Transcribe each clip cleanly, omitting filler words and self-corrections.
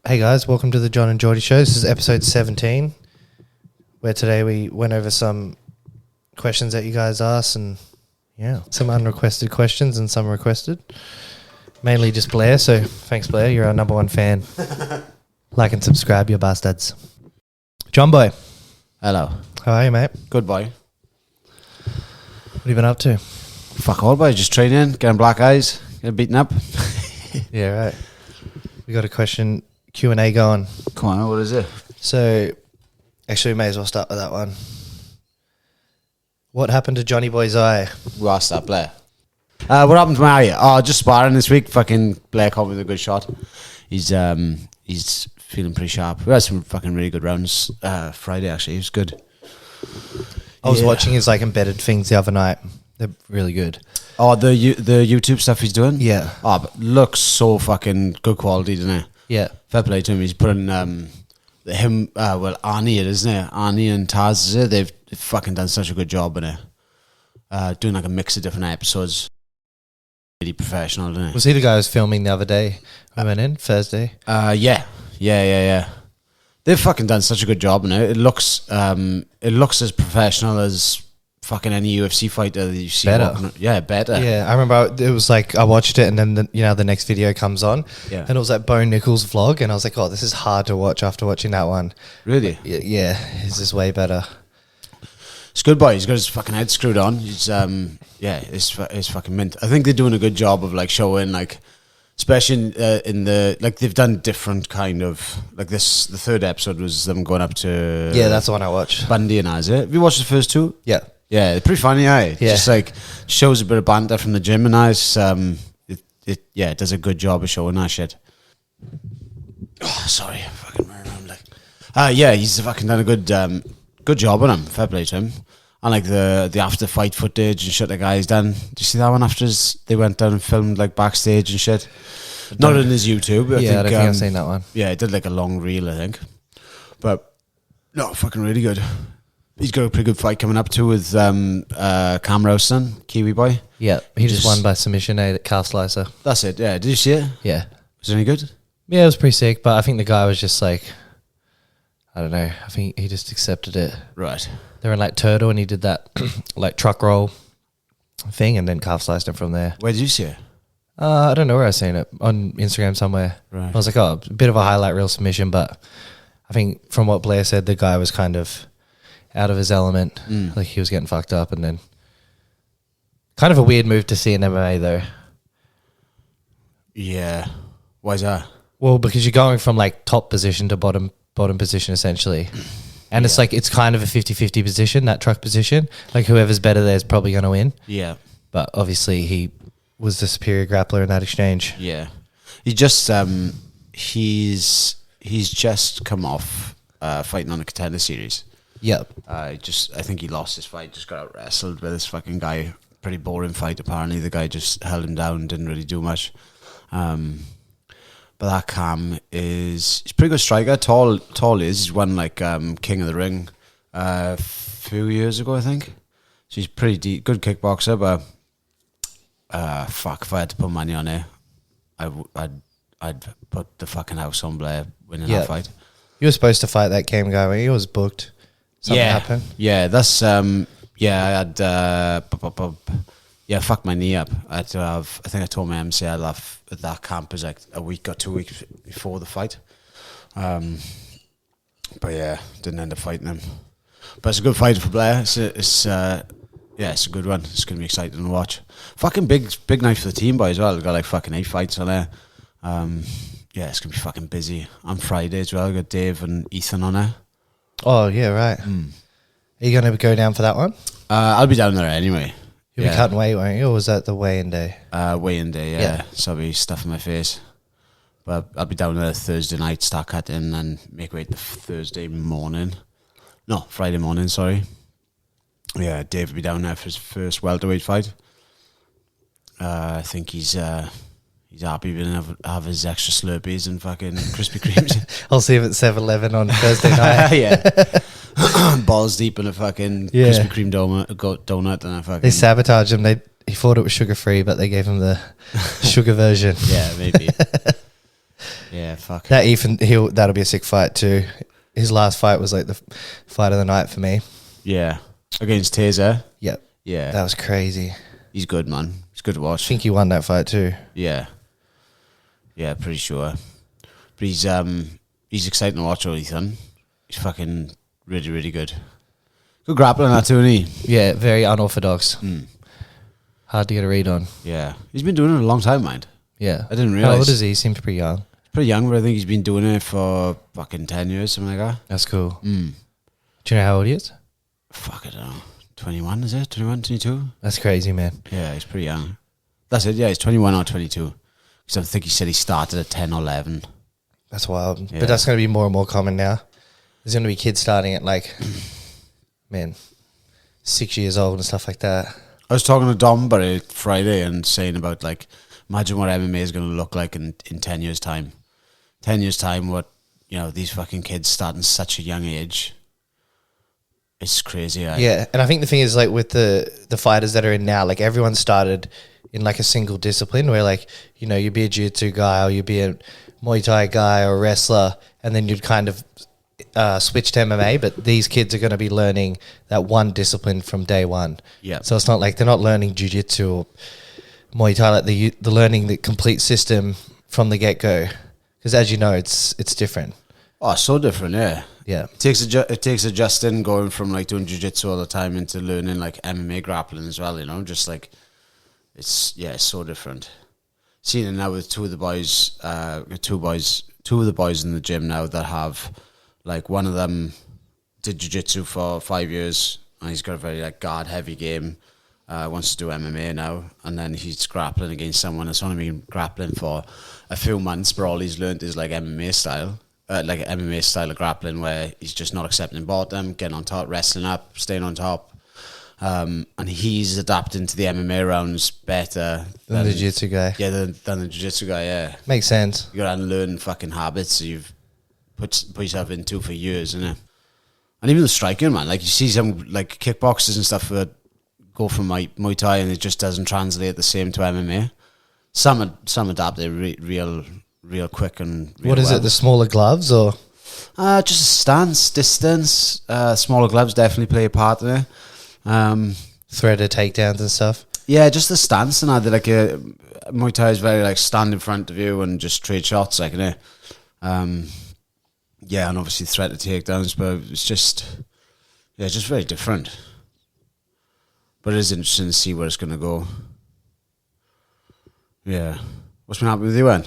Hey guys, welcome to the John and Jordy Show. This is episode 17, where today we went over some questions that you guys asked, and some unrequested questions and some requested. Mainly just Blair, so thanks Blair, you're our number one fan. Like and subscribe, you bastards. John boy. Hello. How are you, mate? Good boy. What have you been up to? Fuck all, boy. Just training, getting black eyes, getting beaten up. Yeah, right. We got a question Q&A going. Come on, what is it? So, actually we may as well start with that one. What happened to Johnny Boy's eye? We asked that, Blair. What happened to my eye? Oh, just sparring this week. Fucking Blair caught me with a good shot. He's feeling pretty sharp. We had some fucking really good rounds Friday, actually. It was good. I was watching his like embedded things the other night. They're really good. Oh, the YouTube stuff he's doing? Yeah. Oh, but looks so fucking good quality, doesn't it? Yeah. Fair play to him. He's putting Arnie it, isn't it? Arnie and Taz, is it? They've fucking done such a good job in it. Doing like a mix of different episodes. Really professional, isn't it? Was he the guy who was filming the other day? I went in Thursday. Yeah. They've fucking done such a good job in it. It looks as professional as fucking any UFC fighter that you see. Better. Better. Yeah, I remember it was like I watched it and then the next video comes on, and it was like Bo Nichols' vlog, and I was like, oh, this is hard to watch after watching that one. Really? Yeah, his is way better. It's good, boy. He's got his fucking head screwed on. He's it's fucking mint. I think they're doing a good job of like showing like, especially in the like they've done different kind of like this. The third episode was them going up to that's the one I watched. Bundy and Isaac. Have you watched the first two? Yeah. Yeah, they're pretty funny, eh? Yeah. Just like shows a bit of banter from the gym and nice. It does a good job of showing that shit. Oh, sorry, I'm fucking running around like. He's fucking done a good job on him. Fair play to him. And like the after fight footage and shit the guy's done. Did you see that one after they went down and filmed like backstage and shit? Not in his YouTube. I don't think I've seen that one. Yeah, it did like a long reel, I think. But no, fucking really good. He's got a pretty good fight coming up too with Cam Rowson, Kiwi boy. Yeah, he just won by submission at calf slicer. That's it, yeah. Did you see it? Yeah. Was it any good? Yeah, it was pretty sick, but I think the guy was just like, I don't know, I think he just accepted it. Right. They were in like Turtle and he did that like truck roll thing and then calf sliced him from there. Where did you see it? I don't know where I seen it, on Instagram somewhere. Right. I was like, oh, a bit of a highlight reel submission, but I think from what Blair said, the guy was kind of out of his element. Like he was getting fucked up, and then kind of a weird move to see in MMA though. Yeah. Why is that? Well, because you're going from like top position to bottom position essentially. And it's like, it's kind of a 50-50 position, that truck position. Like whoever's better there is probably going to win. Yeah. But obviously he was the superior grappler in that exchange. Yeah. He just he's just come off fighting on a contender series. Yep. I think he lost his fight, just got out wrestled by this fucking guy. Pretty boring fight apparently. The guy just held him down, didn't really do much. But that Cam he's a pretty good striker, tall is. He's won like King of the Ring a few years ago, I think. So he's pretty good kickboxer, but if I had to put money on it, I'd put the fucking house on Blair winning that fight. You were supposed to fight that Cam guy when he was booked. Something happened. Yeah, that's I had fucked my knee up. I had to have. I think I told my MC I'd have that camp was like a week or 2 weeks before the fight. But yeah, didn't end up fighting him. But it's a good fight for Blair. It's a good one. It's gonna be exciting to watch. Fucking big night for the team boys as well. We've got like fucking 8 fights on there. It's gonna be fucking busy on Friday as well. We've got Dave and Ethan on there. Oh yeah, right. Are you going to go down for that one? I'll be down there anyway. You'll be cutting weight, won't you? Or was that the weigh-in day? Weigh-in day, yeah. So I'll be stuffing my face. But I'll be down there Thursday night, start cutting, and make weight the Friday morning, sorry. Yeah, Dave will be down there for his first welterweight fight. I think he's happy to have his extra Slurpees and fucking Krispy Kremes. I'll see him at 7-Eleven on Thursday night. Yeah. Balls deep in a fucking Krispy Kreme donut and a fucking... They sabotaged him. He thought it was sugar-free, but they gave him the sugar version. Yeah, maybe. Yeah, fuck. That'll be a sick fight too. His last fight was like the fight of the night for me. Yeah. Against Taser. Yep. Yeah. That was crazy. He's good, man. He's good to watch. I think he won that fight too. Yeah. Yeah, pretty sure. But he's exciting to watch, Ethan. He's fucking really, really good. Good grappling that too, isn't he? Yeah, very unorthodox. Hard to get a read on. Yeah. He's been doing it a long time, mind. Yeah. I didn't realise. How old is he? He seems pretty young. He's pretty young, but I think he's been doing it for fucking 10 years, something like that. That's cool. Do you know how old he is? Fuck, I don't know. 21, is it? 21, 22? That's crazy, man. Yeah, he's pretty young. That's it, yeah, he's 21 or 22. Because I think he said he started at 10 or 11. That's wild. Yeah. But that's going to be more and more common now. There's going to be kids starting at like, man, 6 years old and stuff like that. I was talking to Dom about it Friday and saying about, like, imagine what MMA is going to look like in 10 years' time. 10 years' time, what, these fucking kids starting such a young age. It's crazy. Yeah, and I think the thing is, like, with the fighters that are in now, like, everyone started in, like, a single discipline where, like, you'd be a jiu-jitsu guy or you'd be a Muay Thai guy or a wrestler, and then you'd kind of switch to MMA, but these kids are going to be learning that one discipline from day one. Yeah. So it's not like they're not learning jiu-jitsu or Muay Thai, like they're learning the complete system from the get-go. Because as you know, it's different. Oh, so different, yeah. Yeah. It takes adjusting going from, like, doing jiu-jitsu all the time into learning, like, MMA grappling as well, just, like, it's so different. Seeing it now with two of the boys in the gym now that have, like, one of them did jiu-jitsu for 5 years and he's got a very, like, guard-heavy game, wants to do MMA now, and then he's grappling against someone that's only been grappling for a few months, but all he's learned is, like, MMA style of grappling where he's just not accepting bottom, getting on top, wrestling up, staying on top. And he's adapting to the MMA rounds better Than the jiu-jitsu guy. Yeah, than the jiu-jitsu guy, yeah. Makes sense. You gotta unlearn fucking habits you've put yourself into for years, innit? And even the striking, man. Like, you see some, like, kickboxers and stuff that go from Muay Thai and it just doesn't translate the same to MMA. Some adapt it real quick and real What is it, the smaller gloves or? Just a stance, distance. Smaller gloves definitely play a part in it. Threaded takedowns and stuff. Yeah, just the stance and that. Like, Muay Thai is very, like, stand in front of you and just trade shots, like, yeah, and obviously threat to takedowns, but it's just very different. But it is interesting to see where it's going to go. Yeah. What's been happening with you, Wen?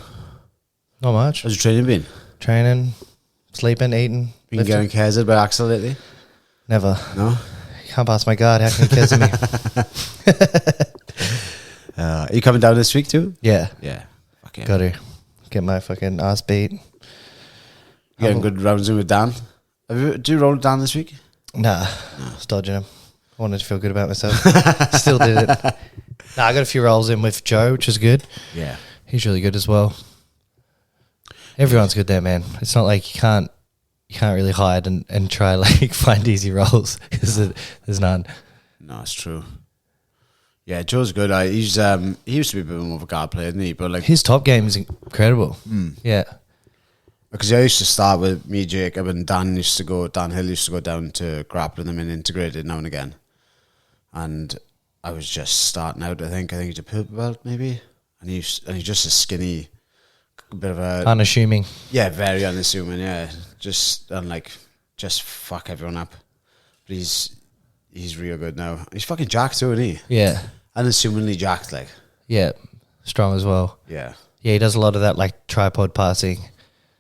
Not much. How's your training been? Training, sleeping, eating. Been getting KZ'd by Axel lately? Never. No? You can't pass my guard. How can you KZ me? Are you coming down this week too? Yeah. Yeah. Okay. Got to get my fucking ass beat. Getting good rounds in with Dan. Do you roll with Dan this week? Nah. I was dodging him. I wanted to feel good about myself. Still did it. Nah, I got a few rolls in with Joe, which is good. Yeah. He's really good as well. Everyone's good there, man. It's not like you can't really hide and try, like, find easy rolls because there's none. No, it's true. Yeah, Joe's good. He used to be a bit more of a guard player, didn't he? But, like, his top game is incredible. Yeah. Because I used to start with me, Jacob, and Dan Hill used to go down to grappling them and integrated now and again. And I was just starting out, I think he's a purple belt maybe. And he's just a skinny, bit of a... Unassuming. Yeah, very unassuming, yeah. Just fuck everyone up. But he's real good now. He's fucking jacked too, isn't he? Yeah. Unassumingly jacked, like. Yeah. Strong as well. Yeah. Yeah, he does a lot of that, like, tripod passing.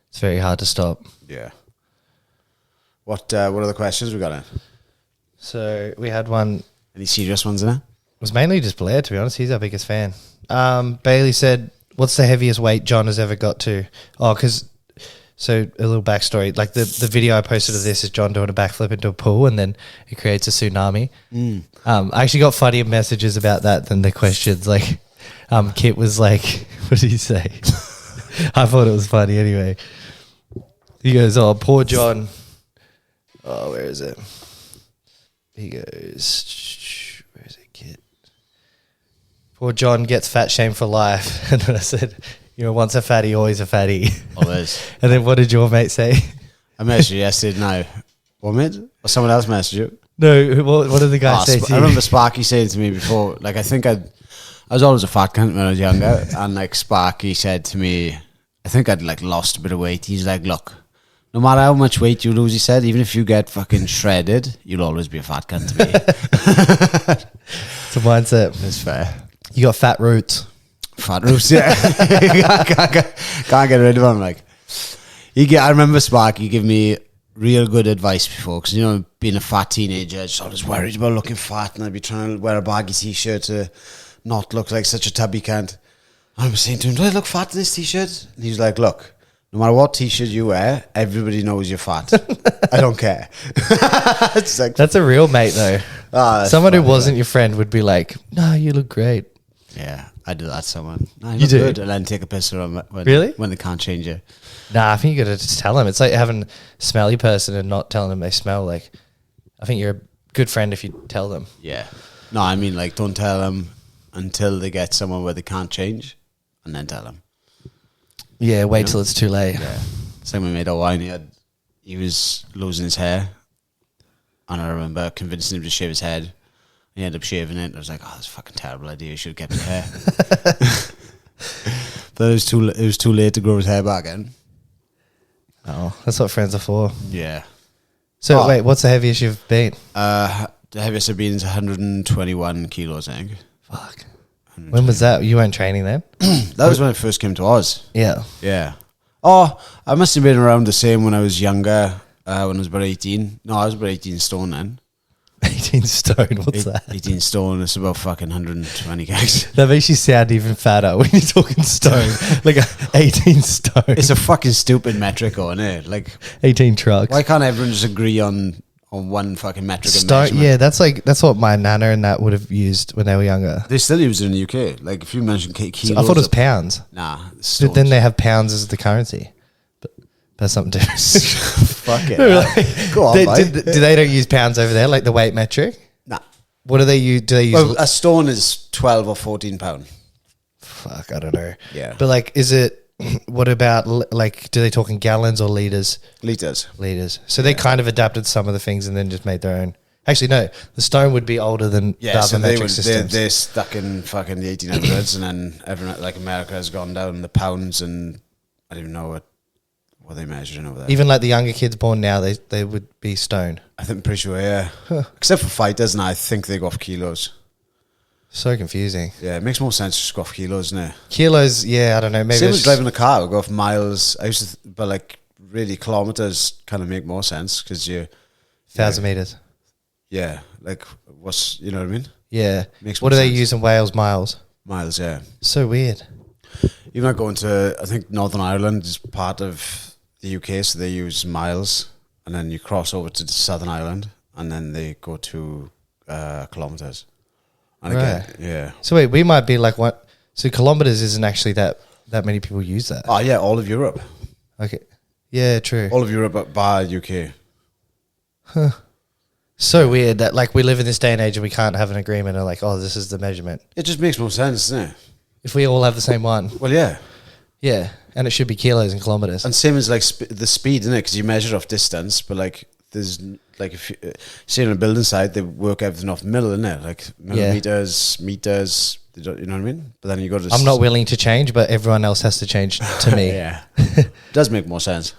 It's very hard to stop. Yeah. What other questions we got in? So we had one. Any serious ones in it? It was mainly just Blair, to be honest. He's our biggest fan. Bailey said, what's the heaviest weight John has ever got to? Oh, because... So a little backstory, like the video I posted of this is John doing a backflip into a pool and then it creates a tsunami. I actually got funnier messages about that than the questions. Like, Kit was like, what did he say? I thought it was funny anyway. He goes, oh, poor John. Oh, where is it? He goes, where is it, Kit? Poor John gets fat shamed for life. And then I said, You know, once a fatty, always a fatty. Always. And then what did your mate say? I messaged you yesterday. No, what mate? Or someone else messaged you? No, what did the guy say to you? I remember Sparky saying to me before, like, I think I was always a fat cunt when I was younger, and like Sparky said to me, I think I'd like lost a bit of weight. He's like, look, no matter how much weight you lose, he said, even if you get fucking shredded, you'll always be a fat cunt to me. It's a mindset. It's fair. You got fat roots. Fat roots, yeah. can't get rid of them. Like, I remember Sparky give me real good advice before, because, you know, being a fat teenager, I just always worried about looking fat, and I'd be trying to wear a baggy t-shirt to not look like such a tubby cunt. And I was saying to him, do I look fat in this t-shirt? And he's like, look, no matter what t-shirt you wear, everybody knows you're fat. I don't care. It's like, that's a real mate, though. Someone who wasn't your friend would be like, no, you look great. Yeah, I do that to someone. No, you do? Good. And then take a piss of them when they can't change it. Nah, I think you got to just tell them. It's like having a smelly person and not telling them they smell. Like, I think you're a good friend if you tell them. Yeah. No, I mean, like, don't tell them until they get somewhere where they can't change, and then tell them. Yeah, wait till it's too late. Yeah. Same with mate Owen. He was losing his hair, and I remember convincing him to shave his head. He ended up shaving it. I was like, oh, that's a fucking terrible idea. You should have kept his hair. But it was too late to grow his hair back in. Oh, that's what friends are for. Yeah. So wait, what's the heaviest you've been? The heaviest I've been is 121 kilos, I think. Fuck. When was that? You weren't training then? That was when I first came to Oz. Yeah. Yeah. Oh, I must have been around the same when I was younger, when I was about 18. No, I was about 18 stone then. 18 stone, what's that? 18 stone, it's about fucking 120 kgs. That makes you sound even fatter when you're talking stone. Like 18 stone. It's a fucking stupid metric, isn't it? Like 18 trucks. Why can't everyone just agree on one fucking metric of stone? measurement? Yeah, that's what my nana and that would have used when they were younger. They still use it in the UK. Like if you mention kilos, I thought it was pounds. Nah, but then they have pounds as the currency. But that's something different. Fuck it. Like, go on, do they don't use pounds over there, like the weight metric? Nah. What do they use? Do they use? Well, a stone is 12 or 14 pound. Fuck, I don't know. Yeah. But like, is it? What about like? Do they talk in gallons or liters? Liters. So they kind of adapted some of the things and then just made their own. Actually, no. The stone would be older than the other metric systems. They're stuck in fucking the 1800s, and then everyone like America has gone down the pounds, and I don't even know what they measured over there. Even like the younger kids born now, they would be stone. I'm pretty sure, yeah. Huh. Except for fighters, and I think they go off kilos. So confusing. Yeah, it makes more sense to just go off kilos, doesn't it? Kilos, yeah, I don't know. Maybe same as driving a car, we go off miles. I used to, but like really kilometers kind of make more sense because you 1,000 meters. Yeah, like you know what I mean? Yeah. Makes what do they use in Wales? Miles. Miles, yeah. So weird. Even like going to, I think Northern Ireland is part of the UK, so they use miles, and then you cross over to Southern Ireland, and then they go to kilometers. And right. Again, yeah. So wait, we might be like what? So kilometers isn't actually that many people use that. Oh yeah, all of Europe. Okay. Yeah, true. All of Europe by UK. Huh. So weird that like we live in this day and age and we can't have an agreement of like, oh, this is the measurement. It just makes more sense, doesn't it? If we all have the same one. Well, yeah. Yeah, and it should be kilos and kilometers. And same as like the speed, isn't it? Because you measure off distance, but like there's like if you say on a building site, they work everything off middle, isn't it? Like millimeters, meters. You know what I mean? But then you got to. I'm not willing to change, but everyone else has to change to me. Yeah, it does make more sense.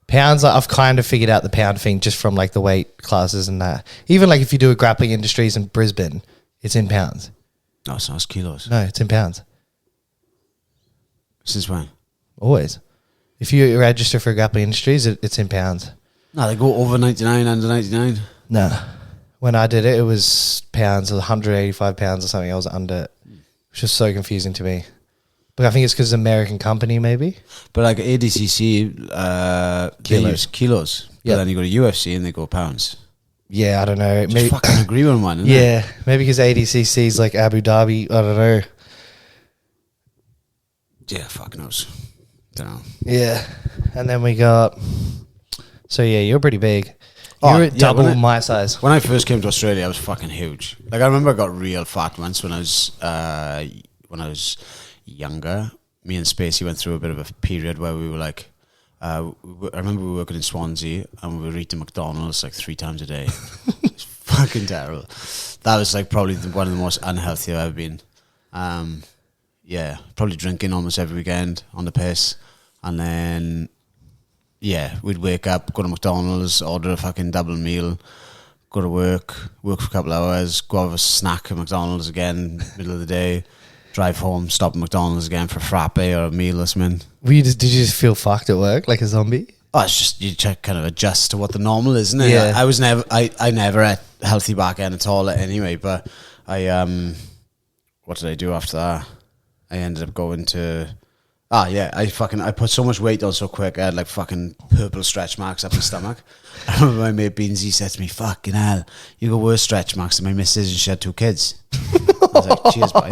Pounds, like, I've kind of figured out the pound thing just from like the weight classes and that. Even like if you do a grappling industries in Brisbane, it's in pounds. No, it's not, it's kilos. No, it's in pounds. Since when? Always. If you register for grappling industries, it's in pounds. No, they go over 99, under 99. No. When I did it, it was pounds, 185 pounds or something. I was under it, which was so confusing to me. But I think it's because it's an American company, maybe. But like ADCC, they use kilos. But then you go to UFC and they go pounds. Yeah, I don't know. Maybe fucking agree on one, isn't it? Maybe because ADCC is like Abu Dhabi. I don't know. Yeah, fuck knows. Don't know. Yeah. And then we got... So, yeah, you're pretty big. You're double my size. When I first came to Australia, I was fucking huge. Like, I remember I got real fat once when I was younger. me and Spacey went through a bit of a period where we were like, I remember we were working in Swansea and we were eating McDonald's like 3 times a day. It's fucking terrible. That was like probably one of the most unhealthy I've ever been. Yeah, probably drinking almost every weekend on the piss. And then, yeah, we'd wake up, go to McDonald's, order a fucking double meal, go to work for a couple of hours, go have a snack at McDonald's again, middle of the day, drive home, stop at McDonald's again for a frappe or a meal or something. Did you just feel fucked at work like a zombie? Oh, it's just, you kind of adjust to what the normal is, isn't it? Yeah. I never ate healthy back end at all anyway, but what did I do after that? I ended up going to, I put so much weight on so quick, I had like fucking purple stretch marks up my stomach. I remember my mate Beansy said to me, fucking hell, you got worse stretch marks than my missus and she had 2 kids. I was like, cheers, boy.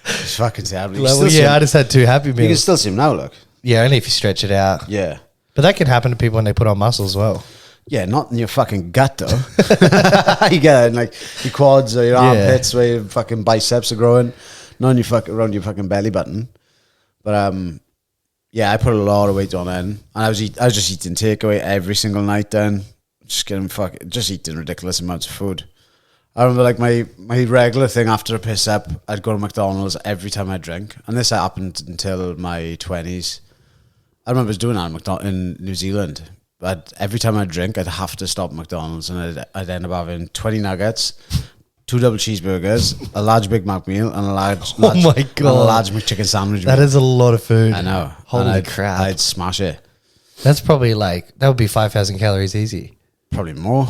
It's fucking terrible. I just had 2 Happy Meals. You can still see them now, look. Yeah, only if you stretch it out. Yeah. But that can happen to people when they put on muscle as well. Yeah, not in your fucking gut, though. You get it in like your quads or your armpits where your fucking biceps are growing. Not in your around your fucking belly button. But, yeah, I put a lot of weight on then. And I was just eating takeaway every single night then. Just eating ridiculous amounts of food. I remember like my regular thing after a piss up, I'd go to McDonald's every time I drink. And this happened until my 20s. I remember doing that in New Zealand. But every time I drink, I'd have to stop at McDonald's and I'd end up having 20 nuggets, 2 double cheeseburgers, a large Big Mac meal, and a large my God, and a large McChicken sandwich. That is a lot of food. I know. Holy crap! I'd smash it. That's probably that would be 5,000 calories easy. Probably more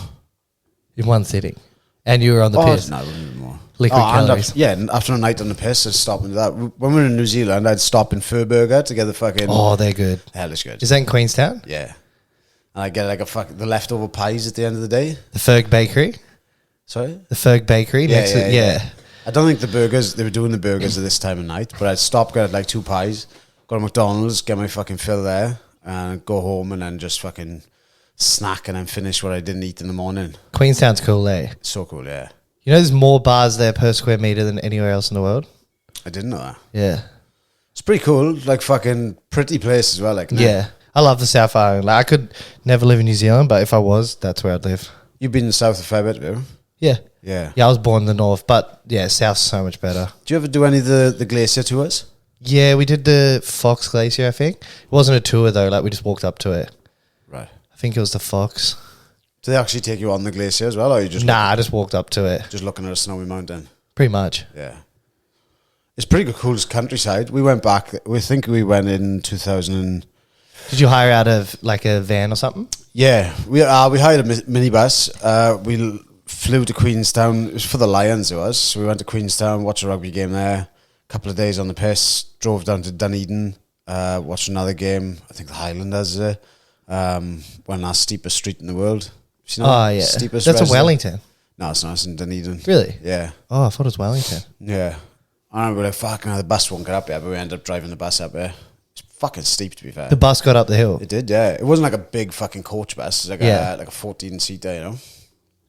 in one sitting. And you were on the piss. No, it wouldn't be more. Liquid calories. After a night on the piss, I'd stop and do that. When we were in New Zealand, I'd stop in Furburger to get the fucking. Oh, they're good. Hell, it's good. Is that in Queenstown? Yeah. And I get like the leftover pies at the end of the day. The Ferg Bakery. Sorry? The Ferg Bakery. Yeah. I don't think they were doing the burgers at this time of night, but I'd stop, get like 2 pies, go to McDonald's, get my fucking fill there, and go home and then just fucking snack and then finish what I didn't eat in the morning. Queenstown's cool, eh? So cool, yeah. You know there's more bars there per square meter than anywhere else in the world? I didn't know that. Yeah. It's pretty cool, like fucking pretty place as well. Like yeah. I love the South Island. Like, I could never live in New Zealand, but if I was, that's where I'd live. You've been in South a fair bit, have you? Yeah. Yeah. Yeah, I was born in the North, but yeah, South's so much better. Do you ever do any of the glacier tours? Yeah, we did the Fox Glacier, I think. It wasn't a tour, though. Like, we just walked up to it. Right. I think it was the Fox. Do they actually take you on the glacier as well, or are you just... Nah, I just walked up to it. Just looking at a snowy mountain? Pretty much. Yeah. It's pretty cool countryside. We went back... We think we went in 2000... Did you hire out of like a van or something? Yeah, we hired a minibus. We flew to Queenstown. It was for the Lions, it was. So we went to Queenstown, watched a rugby game there. A couple of days on the piss. Drove down to Dunedin, watched another game. I think the Highlanders went on our steepest street in the world. Yeah. Steepest That's in Wellington. No, it's not. It's in Dunedin. Really? Yeah. Oh, I thought it was Wellington. Yeah. I remember like, fucking the bus won't get up here, but we ended up driving the bus up here. Fucking steep, to be fair. The bus got up the hill. It did, yeah. It wasn't like a big fucking coach bus. It was like a 14-seater, you know.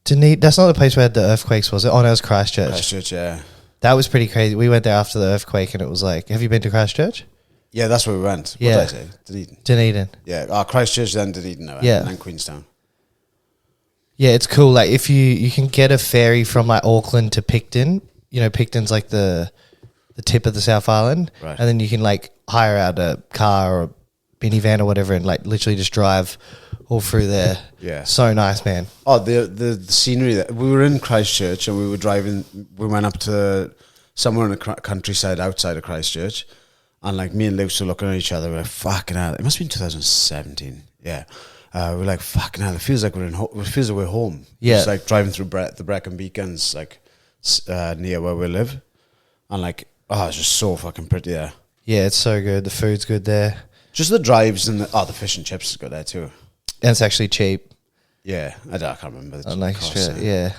Dunedin, that's not the place where the earthquakes, was it? Oh, no, it was Christchurch. Christchurch, yeah. That was pretty crazy. We went there after the earthquake, and it was like, have you been to Christchurch? Yeah, that's where we went. What did I say? Dunedin. Dunedin. Yeah, Christchurch, then Dunedin, yeah, and then Queenstown. Yeah, it's cool. Like, if you can get a ferry from like Auckland to Picton. You know, Picton's like the tip of the South Island, right. And then you can like hire out a car or a minivan or whatever, and like literally just drive all through there. Yeah, so nice, man. Oh, the scenery that we were in Christchurch, and we were driving. We went up to somewhere in the countryside outside of Christchurch, and like me and Luke were looking at each other. We're like, "Fucking hell!" It must have been 2017. Yeah, we're like, "Fucking hell!" It feels like it feels like we're home. Yeah, it's like driving through the Brecon Beacons, like near where we live, and like, oh, it's just so fucking pretty there. Yeah, it's so good. The food's good there. Just the drives and the fish and chips is good there too. And it's actually cheap. Yeah, I can't remember the cost. Yeah.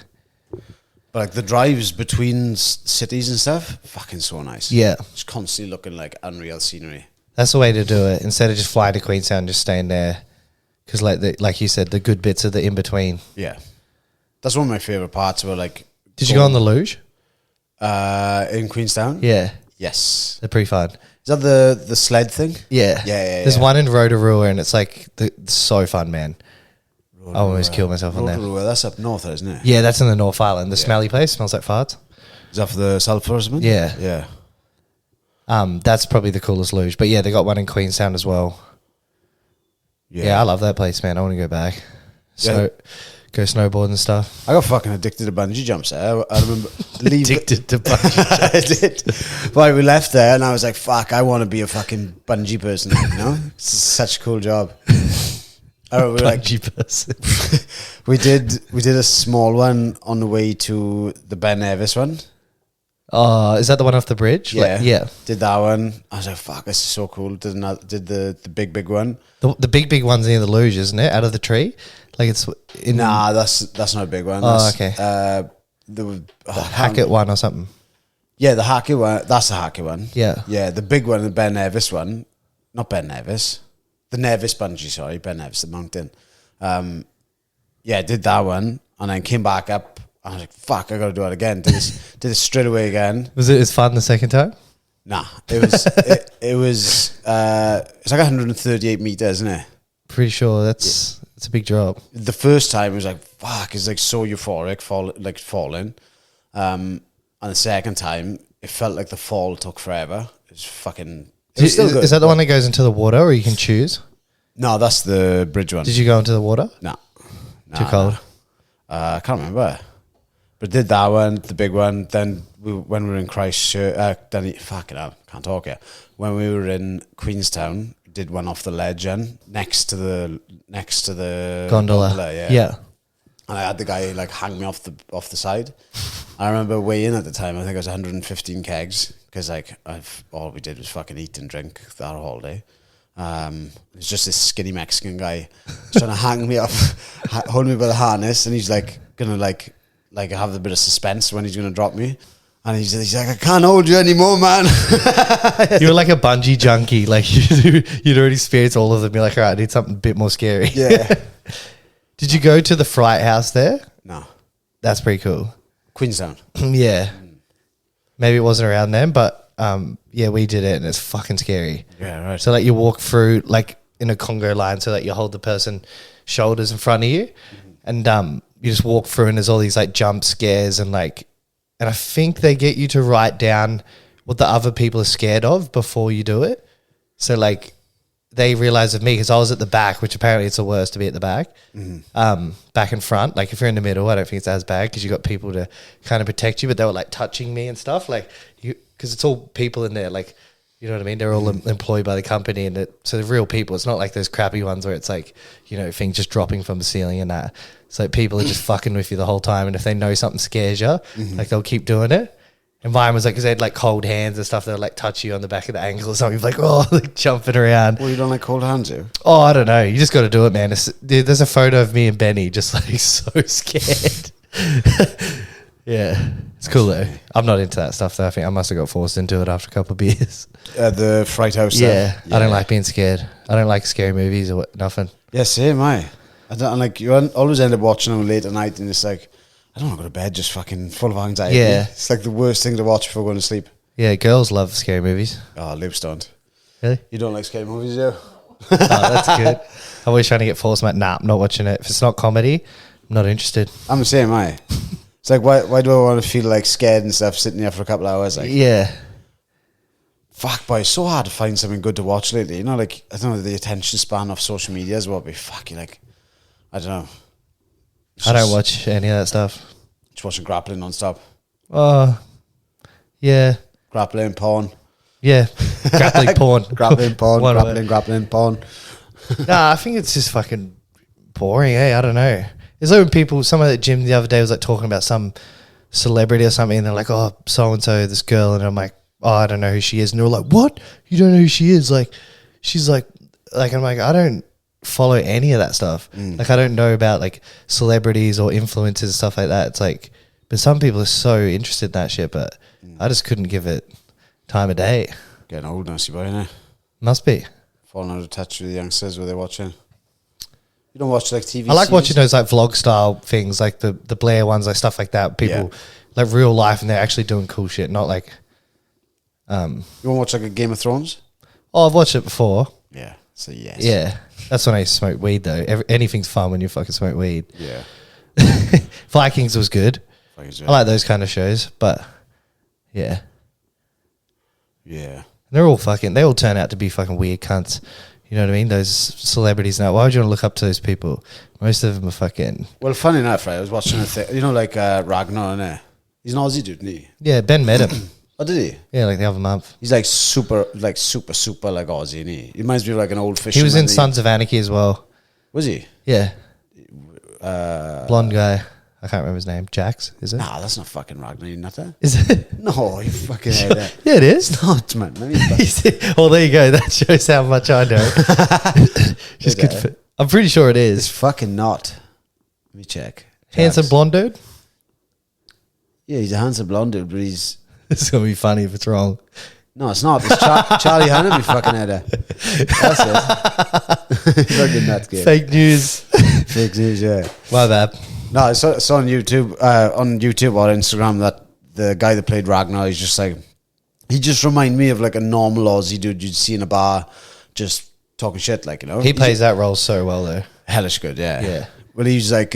But like the drives between cities and stuff, fucking so nice. Yeah. Just constantly looking like unreal scenery. That's the way to do it. Instead of just flying to Queenstown, just staying there. Because like you said, the good bits are the in-between. Yeah. That's one of my favourite parts about like... Did you go on the luge? In Queenstown? Yeah. Yes. They're pretty fun. Is that the sled thing? Yeah. There's one in Rotorua, and it's like it's so fun, man. I almost killed myself on there. Rotorua, that's up north, isn't it? Yeah, that's in the North Island. The smelly place smells like farts. Is that for the sulphurism? Yeah. Yeah. That's probably the coolest luge. But yeah, they got one in Queenstown as well. Yeah, I love that place, man. I want to go back. So go snowboard and stuff. I got fucking addicted to bungee jumps there. I remember Addicted to bungee jumps. I did. Well, we left there and I was like, fuck, I want to be a fucking bungee person, you know? It's such a cool job. Bungee person. we did a small one on the way to the Ben Nevis one. Oh, is that the one off the bridge? Yeah. Yeah. Did that one. I was like, fuck, this is so cool. Did the big one. The big one's near the luge, isn't it? Out of the tree? Like it's in... Nah, that's not a big one. Oh, that's, okay. The Hackett one or something. Yeah, the Hackett one. That's the Hackett one. Yeah. Yeah, the big one, the Ben Nevis one. Not Ben Nevis. The Nevis bungee, sorry. Ben Nevis, the mountain. Yeah, did that one. And then came back up. I was like, fuck, I got to do it again. Did it straight away again. Was it as fun the second time? Nah, it was it's like 138 meters, isn't it? Pretty sure it's a big drop. The first time it was like, fuck, it's like so euphoric, falling. And the second time it felt like the fall took forever. It was fucking. It was still good. Is that the one that goes into the water, or you can choose? No, that's the bridge one. Did you go into the water? No. Too cold. I can't remember. But did that one, the big one. Then when we were in Christchurch, fucking hell, can't talk yet. When we were in Queenstown, did one off the ledge and next to the gondola. Yeah. And I had the guy like hang me off the side. I remember weighing at the time. I think it was 115 kegs because like all we did was fucking eat and drink that whole day. It's just this skinny Mexican guy trying to hang me up, hold me by the harness, and he's like gonna like have a bit of suspense when he's gonna drop me. And he's like, I can't hold you anymore, man. You were like a bungee junkie. Like you'd already experienced all of them. You're like, all right, I need something a bit more scary. Yeah. Did you go to the Fright House there? No. That's pretty cool. Queenstown. Yeah. Maybe it wasn't around then, but yeah, we did it and it's fucking scary. Yeah, right. So like you walk through like in a Congo line so that you hold the person shoulders in front of you and you just walk through and there's all these like jump scares and I think they get you to write down what the other people are scared of before you do it. So like they realized of me because I was at the back, which apparently it's the worst to be at the back. Back in front, like if you're in the middle, I don't think it's as bad because you got people to kind of protect you, but they were like touching me and stuff, like you because it's all people in there, like you know what I mean. They're all employed by the company, and so they're real people. It's not like those crappy ones where it's like things just dropping from the ceiling and that. So people are just fucking with you the whole time, and if they know something scares you, like they'll keep doing it. And mine was like, because they had like cold hands and stuff, they'll like touch you on the back of the ankle or something. You're like, oh, like jumping around. Well, you don't like cold hands, you? Oh, I don't know. You just got to do it, man. Dude, there's a photo of me and Benny just like so scared. Yeah, it's cool though. I'm not into that stuff though. I think I must have got forced into it after a couple of beers. The Fright House. Yeah, I don't like being scared. I don't like scary movies or nothing. Yeah, same. I don't like. You always end up watching them late at night, and it's like, I don't want to go to bed just fucking full of anxiety. Yeah. It's like the worst thing to watch before going to sleep. Yeah, girls love scary movies. Oh, Luke's don't. Really? You don't like scary movies, you? Oh, that's good. I'm always trying to get forced. I'm like, nah, I'm not watching it. If it's not comedy, I'm not interested. I'm the same, It's like, why do I want to feel like scared and stuff sitting there for a couple of hours? Like, yeah. Fuck, boy, it's so hard to find something good to watch lately. You know, like, I don't know, the attention span of social media as well. But fuck, you like, I don't know. I don't watch any of that stuff. Just watching grappling non-stop. Yeah. Grappling, porn. Yeah. Grappling porn. Grappling, porn. One grappling, porn. Nah, I think it's just fucking boring, I don't know. It's like when someone at the gym the other day was like talking about some celebrity or something and they're like, oh, so-and-so, this girl. And I'm like, oh, I don't know who she is. And they're like, what? You don't know who she is? Like, she's like, I'm like, I don't follow any of that stuff. Like, I don't know about like celebrities or influencers and stuff like that. It's like, but some people are so interested in that shit, but I just couldn't give it time of day. Getting old now, see, boy, innit? Must be. Falling out of touch with the youngsters where they're watching. You don't watch like TV I like series? watching those like vlog style things, like the Blair ones, like stuff like that. People like real life and they're actually doing cool shit, not like You want to watch like a Game of Thrones? Oh, I've watched it before. Yeah. So yes. Yeah. That's when I used to smoke weed, though. Anything's fun when you fucking smoke weed. Yeah. Vikings was good. Vikings, I like those kind of shows, but yeah. Yeah. They all turn out to be fucking weird cunts. You know what I mean? Those celebrities now. Why would you want to look up to those people? Most of them are fucking... Well, funny enough, right? I was watching a thing. You know, like Ragnar, innit? He's an Aussie dude, isn't he? Yeah, Ben met him. Oh, did he? Yeah, like the other month. He's like super like Aussie, isn't he? He reminds me of like an old fisherman. He was in Sons of Anarchy as well. Was he? Yeah. Blonde guy. I can't remember his name. Jax, is it? Nah, that's not fucking Ragnar, you nutter. Is it? No, you fucking heard that. Yeah, it is. No, it's man. Well, there you go. That shows how much I know. Just good for, I'm pretty sure it It's is. fucking not. Let me check. Handsome Jax. blonde dude? Yeah, he's a handsome blonde dude, but he's... This is going to be funny if it's wrong. No, it's not. It's Charlie Hannon, you fucking head. That's it. Fucking nuts, kid. Fake news. Fake news, yeah. My bad. No, I saw on YouTube or Instagram that the guy that played Ragnar, he's just like, he just reminded me of like a normal Aussie dude you'd see in a bar, just talking shit, like, you know. He plays that role so well, though. Hellish good, yeah. Yeah. Well, he's like,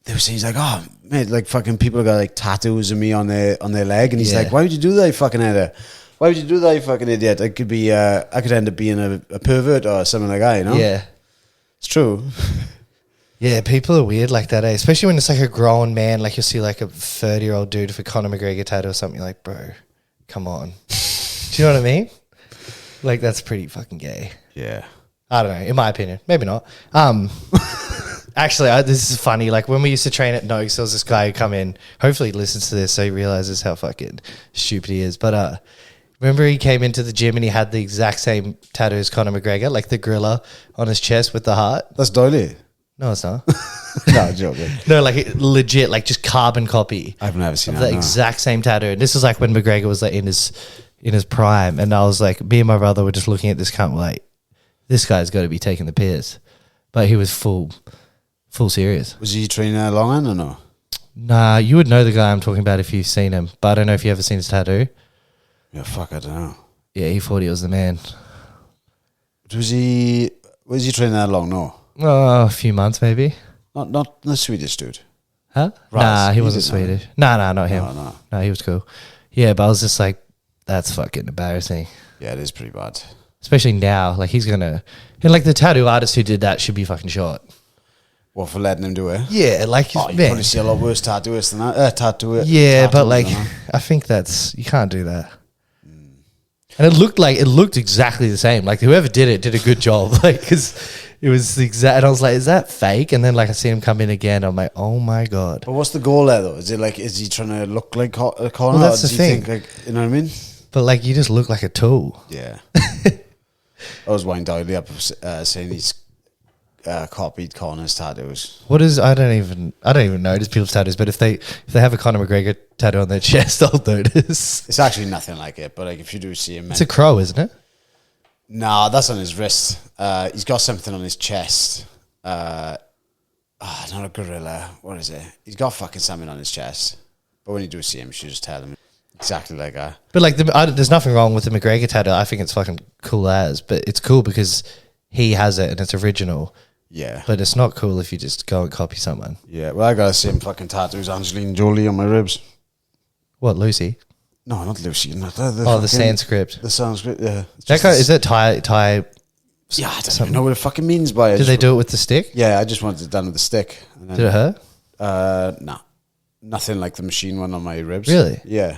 he's like, oh, mate, like fucking people got like tattoos of me on their leg, and he's like, why would you do that, you fucking idiot? Why would you do that, you fucking idiot? I could be, I could end up being a pervert or something like that, you know? Yeah. It's true. Yeah, people are weird like that, eh? Especially when it's like a grown man, like you'll see like a 30-year-old dude with a Conor Mcgregor tattoo or something. You're like, bro, come on. Do you know what I mean? Like, that's pretty fucking gay. Yeah. I don't know, in my opinion. Maybe not. Actually, this is funny. Like, when we used to train at Noakes, there was this guy who come in. Hopefully he listens to this so he realizes how fucking stupid he is. But remember he came into the gym and he had the exact same tattoo as Conor McGregor, like the gorilla on his chest with the heart. That's Doily. No, it's not. No, joking. No, like legit, like just carbon copy. I've never seen of that. the exact same tattoo. And this is like when McGregor was like in his prime, and I was like, me and my brother were just looking at this cunt, like, this guy's got to be taking the piss. But he was full serious. Was he training at Long End or no? Nah, you would know the guy I'm talking about if you've seen him, but I don't know if you ever seen his tattoo. Yeah, fuck, I don't know. Yeah, he thought he was the man. Was he training that long? No. Oh, a few months maybe. Not the Swedish dude. Huh? Raz, Nah, he he wasn't didn't know. Swedish. Nah, not him. No. He was cool. Yeah, but I was just like, that's fucking embarrassing. Yeah, it is pretty bad. Especially now, like he's gonna, and like the tattoo artist who did that should be fucking shot. What, for letting him do it? Yeah, like Oh, you man. probably see a lot worse tattooists than that. Yeah, but tattoos like, than that. I think you can't do that. And it looked exactly the same. Like whoever did it did a good job. Like, because it was the exact. And I was like, is that fake? And then like I see him come in again. I'm like, oh my god. But what's the goal there though? Is he trying to look like a Conor? Well, that's or the does he thing. think, like, you know what I mean? But like, you just look like a tool. Yeah. I was winding Doily up saying he's copied Conor's tattoos. What is? I don't even notice people's tattoos. But if they have a Conor McGregor tattoo on their chest, I'll notice. It's actually nothing like it, but like if you do see him, It's a crow, isn't it? nah, that's on his wrist. He's got something on his chest. Not a gorilla. What is it? He's got fucking something on his chest. But when you do see him, you should just tell him exactly like that. But like, there's nothing wrong with the McGregor tattoo. I think it's fucking cool as, but it's cool because he has it and it's original. Yeah. But it's not cool if you just go and copy someone. Yeah, well, I got the same fucking tattoos, Angelina Jolie on my ribs. What, Lucy? No, not Lucy. Not The Sanskrit. The Sanskrit, yeah. That guy, is it Thai? Yeah, I don't even know what it fucking means by it. Did they do it with the stick? Yeah, I just wanted it done with the stick. And then, Did it hurt? Nah. Nothing like the machine one on my ribs. Really? Yeah.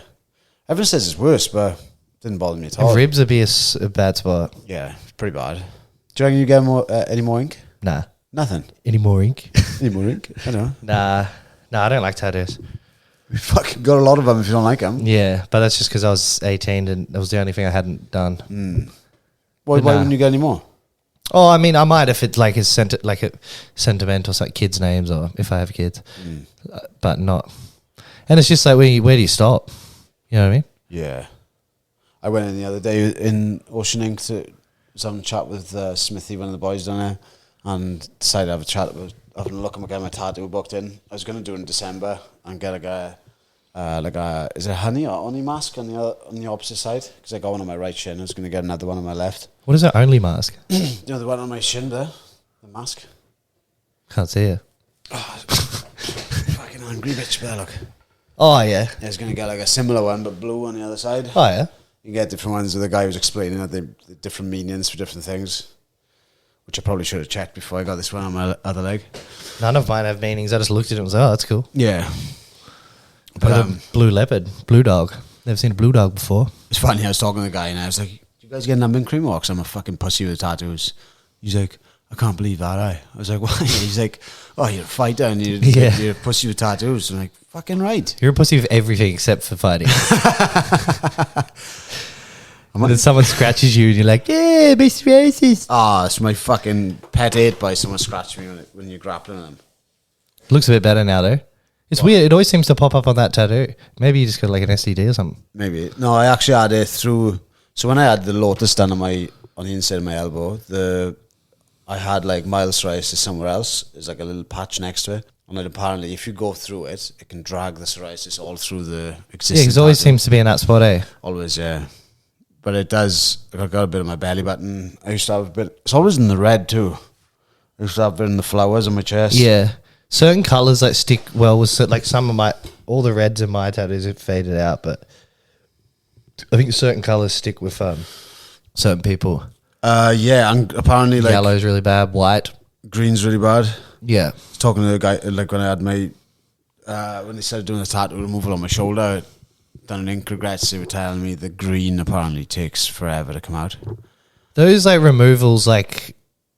Everyone says it's worse, but didn't bother me at And all. ribs would be a bad spot. Yeah, it's pretty bad. Do you reckon you get any more ink? Nah. Nothing. Any more ink? Any more ink? I know. Nah, I don't like tattoos. We fucking got a lot of them if you don't like them. Yeah, but that's just because I was 18 and that was the only thing I hadn't done. Why But nah. wouldn't you get any more? Oh, I mean, I might if it's like like a sentimental, like kids' names or if I have kids, but not. And it's just like, where do you stop? You know what I mean? Yeah. I went in the other day in Ocean Ink to some chat with Smithy, one of the boys down there, and decided to have a chat about having a look at my tattoo booked in. I was going to do it in December and get a guy is it honey or honey mask on the opposite side? Because I got one on my right shin. I was going to get another one on my left. What is that only mask? You know the one on my shin there, the mask. Can't see it. Oh, fucking angry bitch there, look. Oh yeah. I was going to get like a similar one, but blue on the other side. Oh yeah. You can get different ones. The guy was explaining that the different meanings for different things, which I probably should have checked before I got this one on my other leg. None of mine have meanings. I just looked at it and was like, oh, that's cool. Yeah. But blue leopard, blue dog. Never seen a blue dog before. It's funny, I was talking to the guy and I was like, you guys get numbing cream or? Because I'm a fucking pussy with tattoos. He's like, I can't believe that, I was like, why? He's like, oh, you're a fighter and you're a pussy with tattoos. I'm like, fucking right. You're a pussy with everything except for fighting. And then someone scratches you and you're like, yeah, Mr. Racist. Ah, it's my fucking pet hate by someone scratching me when you're grappling them. Looks a bit better now though. It's weird. It always seems to pop up on that tattoo. Maybe you just got like an STD or something. Maybe. No, I actually had it through. So when I had the lotus done on the inside of my elbow, I had like mild psoriasis somewhere else. There's like a little patch next to it. And then apparently if you go through it, it can drag the psoriasis all through the existing. Yeah, because it always seems to be in that spot, eh? Always, yeah. But it does. I got a bit of my belly button. I used to have a bit. It's always in the red too. I used to have a bit in the flowers on my chest. Yeah. Certain colours like stick well with like some of all the reds in my tattoos have faded out, but I think certain colours stick with certain people. Yeah, and apparently like yellow's really bad, white, green's really bad. Yeah. I was talking to a guy like when I had my when they started doing the tattoo removal on my shoulder, done an ink regrets. They were telling me the green apparently takes forever to come out. Those like removals, like,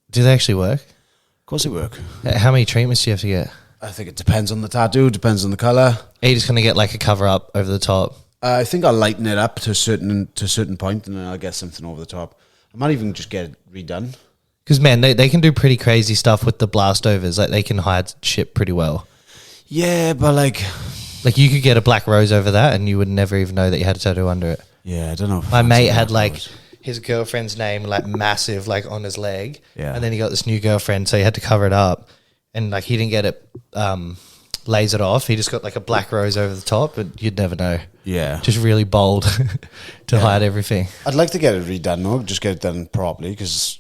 do they actually work? Of course they work. How many treatments do you have to get? I think it depends on the tattoo, depends on the colour. Are you just going to get like a cover up over the top? I think I'll lighten it up to a certain point and then I'll get something over the top. I might even just get it redone. Because, man, they can do pretty crazy stuff with the blast overs. Like, they can hide shit pretty well. Yeah, but like you could get a black rose over that and you would never even know that you had a tattoo under it. Yeah, I don't know. My mate had like his girlfriend's name like massive like on his leg. Yeah. And then he got this new girlfriend, so he had to cover it up. And like he didn't get it lasered off. He just got like a black rose over the top, but you'd never know. Yeah. Just really bold to hide everything. I'd like to get it redone though, just get it done properly because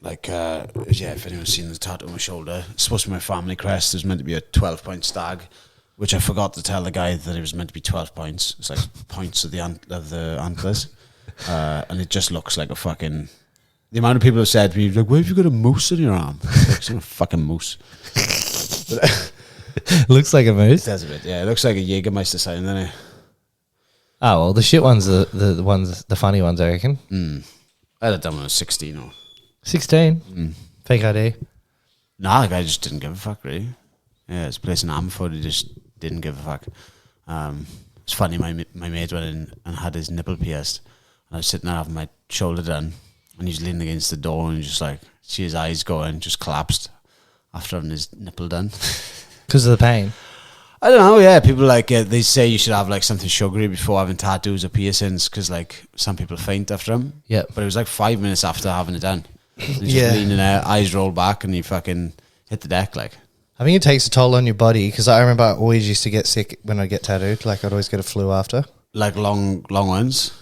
like, if anyone's seen the tattoo on my shoulder, it's supposed to be my family crest. There's meant to be a 12-point stag, which I forgot to tell the guy that it was meant to be 12 points. It's like points of the antlers. And it just looks like a fucking... The amount of people have said to me, like, why have you got a moose in your arm? It's like, it's not a fucking moose. Looks like a moose. It does a bit, yeah. It looks like a Jägermeister sign, doesn't it? Oh, well, the shit ones are the ones, the funny ones, I reckon. I had it done when I was 16 or... 16? Fake ID? Nah, the guy just didn't give a fuck, really. Yeah, it's a place in Amford, he just didn't give a fuck. It's funny, my mate went in and had his nipple pierced. And I was sitting there having my shoulder done, and he's leaning against the door and just like, see his eyes going, just collapsed after having his nipple done. Because of the pain? I don't know, yeah. People like, they say you should have like something sugary before having tattoos or piercings because like some people faint after them. Yeah. But it was like 5 minutes after having it done. He's just leaning there, eyes rolled back, and he fucking hit the deck like. I think it takes a toll on your body because I remember I always used to get sick when I get tattooed. Like I'd always get a flu after. Like long ones?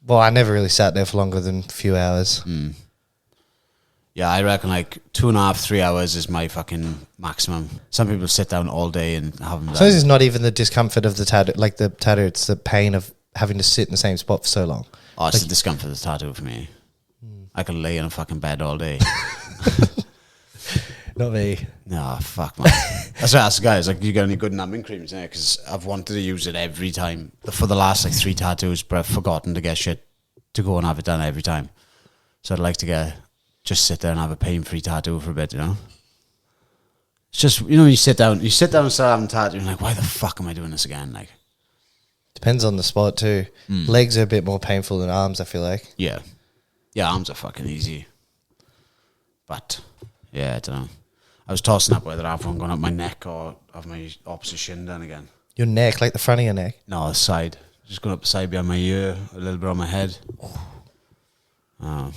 Well, I never really sat there for longer than a few hours. Yeah, I reckon like 2.5, 3 hours is my fucking maximum. Some people sit down all day and have them. So it's not even the discomfort of the tattoo, like the tattoo, it's the pain of having to sit in the same spot for so long. Oh, it's the discomfort of the tattoo for me. I could lay in a fucking bed all day. Not me. No, fuck, man. That's why I asked the guys, like, you got any good numbing creams? Yeah, because I've wanted to use it every time. For the last, like, 3 tattoos, but I've forgotten to get shit to go and have it done every time. So I'd like to just sit there and have a pain-free tattoo for a bit, you know? It's just, you know, you sit down and start having tattoo, and you're like, why the fuck am I doing this again? Like, depends on the spot, too. Legs are a bit more painful than arms, I feel like. Yeah. Yeah, arms are fucking easy. But, yeah, I don't know. I was tossing up whether I have one going up my neck or have my opposite shin done again. Your neck, like the front of your neck? No, the side. Just going up the side behind my ear, a little bit on my head. Nah,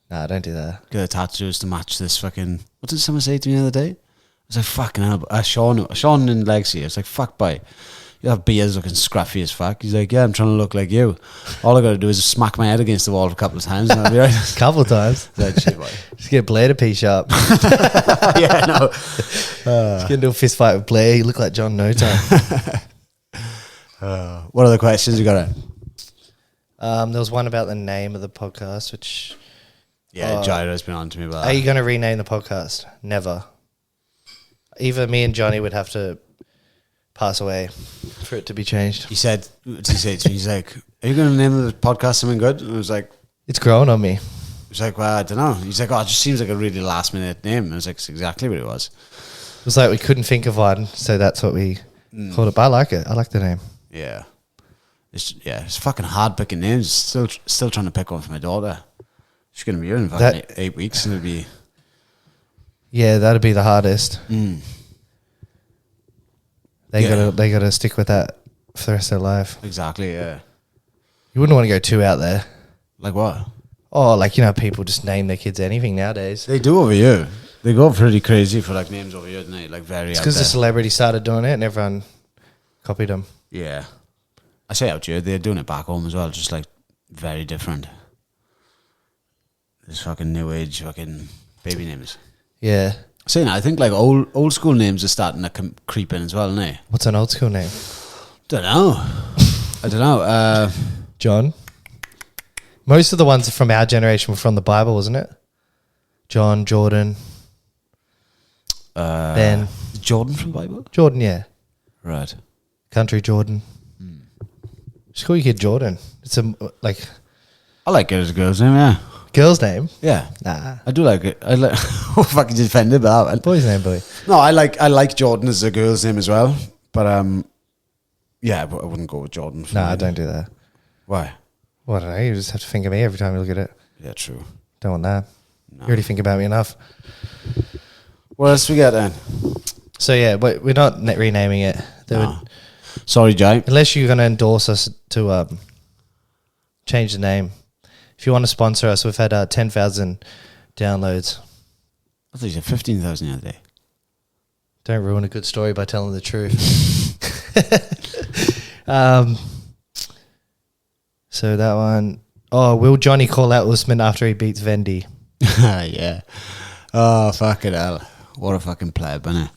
don't do that. Get the tattoos to match this fucking... What did someone say to me the other day? was like, fucking hell. Sean and Lexi, it's like, fuck, boy. You have beers looking scruffy as fuck. He's like, yeah, I'm trying to look like you. All I got to do is smack my head against the wall a couple of times and I'll be right. A couple of times. That shit, boy. Just get Blair to pee sharp. Yeah, no. Just get into a fist fight with Blair. You look like John no time. What other questions you got? There was one about the name of the podcast, which... Yeah, Gyro's been on to me about that. Are you going to rename the podcast? Never. Either me and Johnny would have to pass away for it to be changed. He said, what did he say to me? He's like, are you going to name the podcast something good? And I was like... It's growing on me. I was like, well, I don't know. He's like, oh, it just seems like a really last minute name. And I was like, it's exactly what it was. It was like we couldn't think of one, so that's what we called it. But I like it. I like the name. Yeah. It's fucking hard picking names. Still trying to pick one for my daughter. She's going to be here in fucking 8 weeks and it'll be... Yeah, that'd be the hardest. They gotta stick with that for the rest of their life. Exactly, yeah. You wouldn't want to go too out there. Like what? Oh, like, people just name their kids anything nowadays. They do over here. They go pretty crazy for like names over here, don't they? Like very It's out because there. the celebrity started doing it and everyone copied them. Yeah. I say out here, they're doing it back home as well, just like very different. There's fucking new age fucking baby names. Yeah. Saying that, I think like old school names are starting to creep in as well, aren't they? What's an old school name? Don't know. I don't know. John. Most of the ones from our generation were from the Bible, wasn't it? John, Jordan, Ben. Jordan from the Bible? Jordan, yeah. Right. Country Jordan. Just call your kid Jordan. It's I like it as a girl's name, yeah. girl's name. Yeah. Nah. I do like it. I like fucking offended by that one. Boy's name, boy. No, I like Jordan as a girl's name as well. But yeah, but I wouldn't go with Jordan. Nah, don't do that. Why? Well, I don't know. You just have to think of me every time you look at it. Yeah, true. Don't want that. No. You already think about me enough. What else we got then? So yeah, but we're not renaming it. Sorry, Jay. Unless you're going to endorse us to change the name. If you want to sponsor us, we've had 10,000 downloads. I thought you said 15,000 the other day. Don't ruin a good story by telling the truth. So that one. Oh, will Johnny call out Usman after he beats Vendy? Yeah. Oh, fucking hell. What a fucking pleb, innit?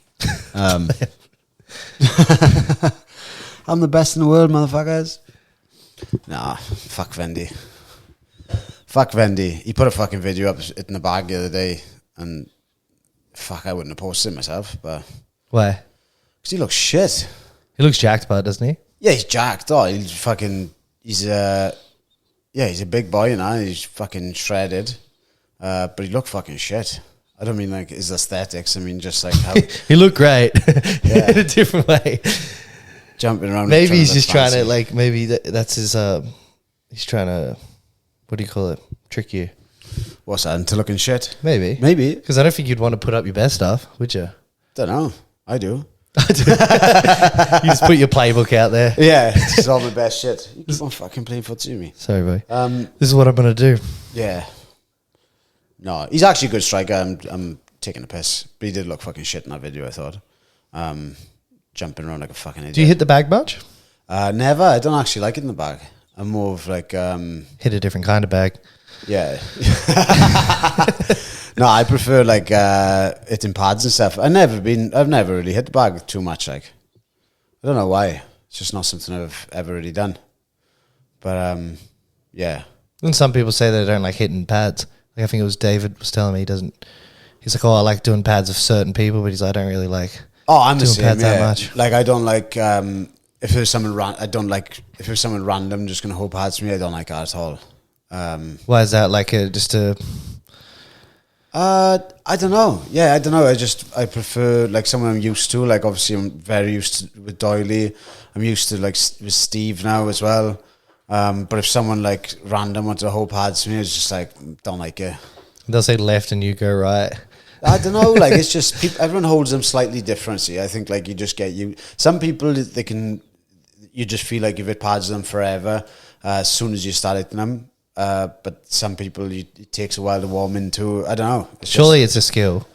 I'm the best in the world, motherfuckers. Nah, fuck Vendy. Fuck Vendy. He put a fucking video up in the bag the other day, and fuck, I wouldn't have posted it myself, but... Why? Because he looks shit. He looks jacked, but doesn't he? Yeah, he's jacked. Oh, he's a big boy, you know. He's fucking shredded. But he looked fucking shit. I don't mean like his aesthetics. I mean just like how he looked great Yeah. in a different way. Jumping around. Maybe he's just trying to like. Maybe that's his. He's trying to. What do you call it? Trick you. What's that? Into looking shit? Maybe. Because I don't think you'd want to put up your best stuff, would you? Don't know. I do. You just put your playbook out there. Yeah, it's all my best shit. You keep on fucking playing footsie with me. Sorry, boy. This is what I'm gonna do. Yeah. No, he's actually a good striker. I'm taking a piss, but he did look fucking shit in that video. I thought, jumping around like a fucking idiot. Do you hit the bag much? Never. I don't actually like it in the bag. I'm more of like hit a different kind of bag. Yeah. No, I prefer like hitting pads and stuff. I've never really hit the bag too much. Like, I don't know why. It's just not something I've ever really done. But yeah. And some people say they don't like hitting pads. Like I think it was David was telling me he doesn't. He's like, oh, I like doing pads with certain people, but he's like, I don't really like. Oh, I'm the doing same. pads Yeah. that much. Like I don't like if there's someone I don't like if there's someone random just gonna hold pads for me. I don't like that at all. Why is that? Like just a. I don't know. Yeah, I don't know. I prefer like someone I'm used to. Like obviously I'm very used to with Doily. I'm used to like with Steve now as well. But if someone like random wants to hold pads to me, it's just like don't like it. They'll say left and you go right. I don't know. Like it's just everyone holds them slightly different. See, I think like you just get you. Some people they can. You just feel like you've hit pads with them forever as soon as you start hitting them. But some people it takes a while to warm into. I don't know. Surely it's a skill.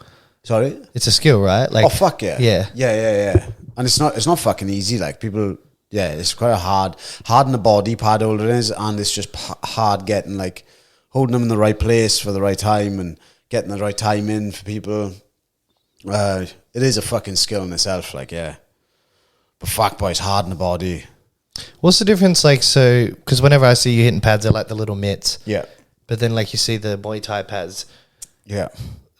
Sorry? It's a skill, right? Like, Oh, fuck yeah. Yeah. And it's not fucking easy. Like, people, it's quite hard in the body, pad holding is, and it's just hard getting, like, holding them in the right place for the right time and getting the right time in for people. It is a fucking skill in itself, like, yeah. But fuck, boy, it's hard in the body. What's the difference, like, so, because whenever I see you hitting pads, they're like the little mitts. Yeah. But then, like, you see the Muay Thai pads. Yeah.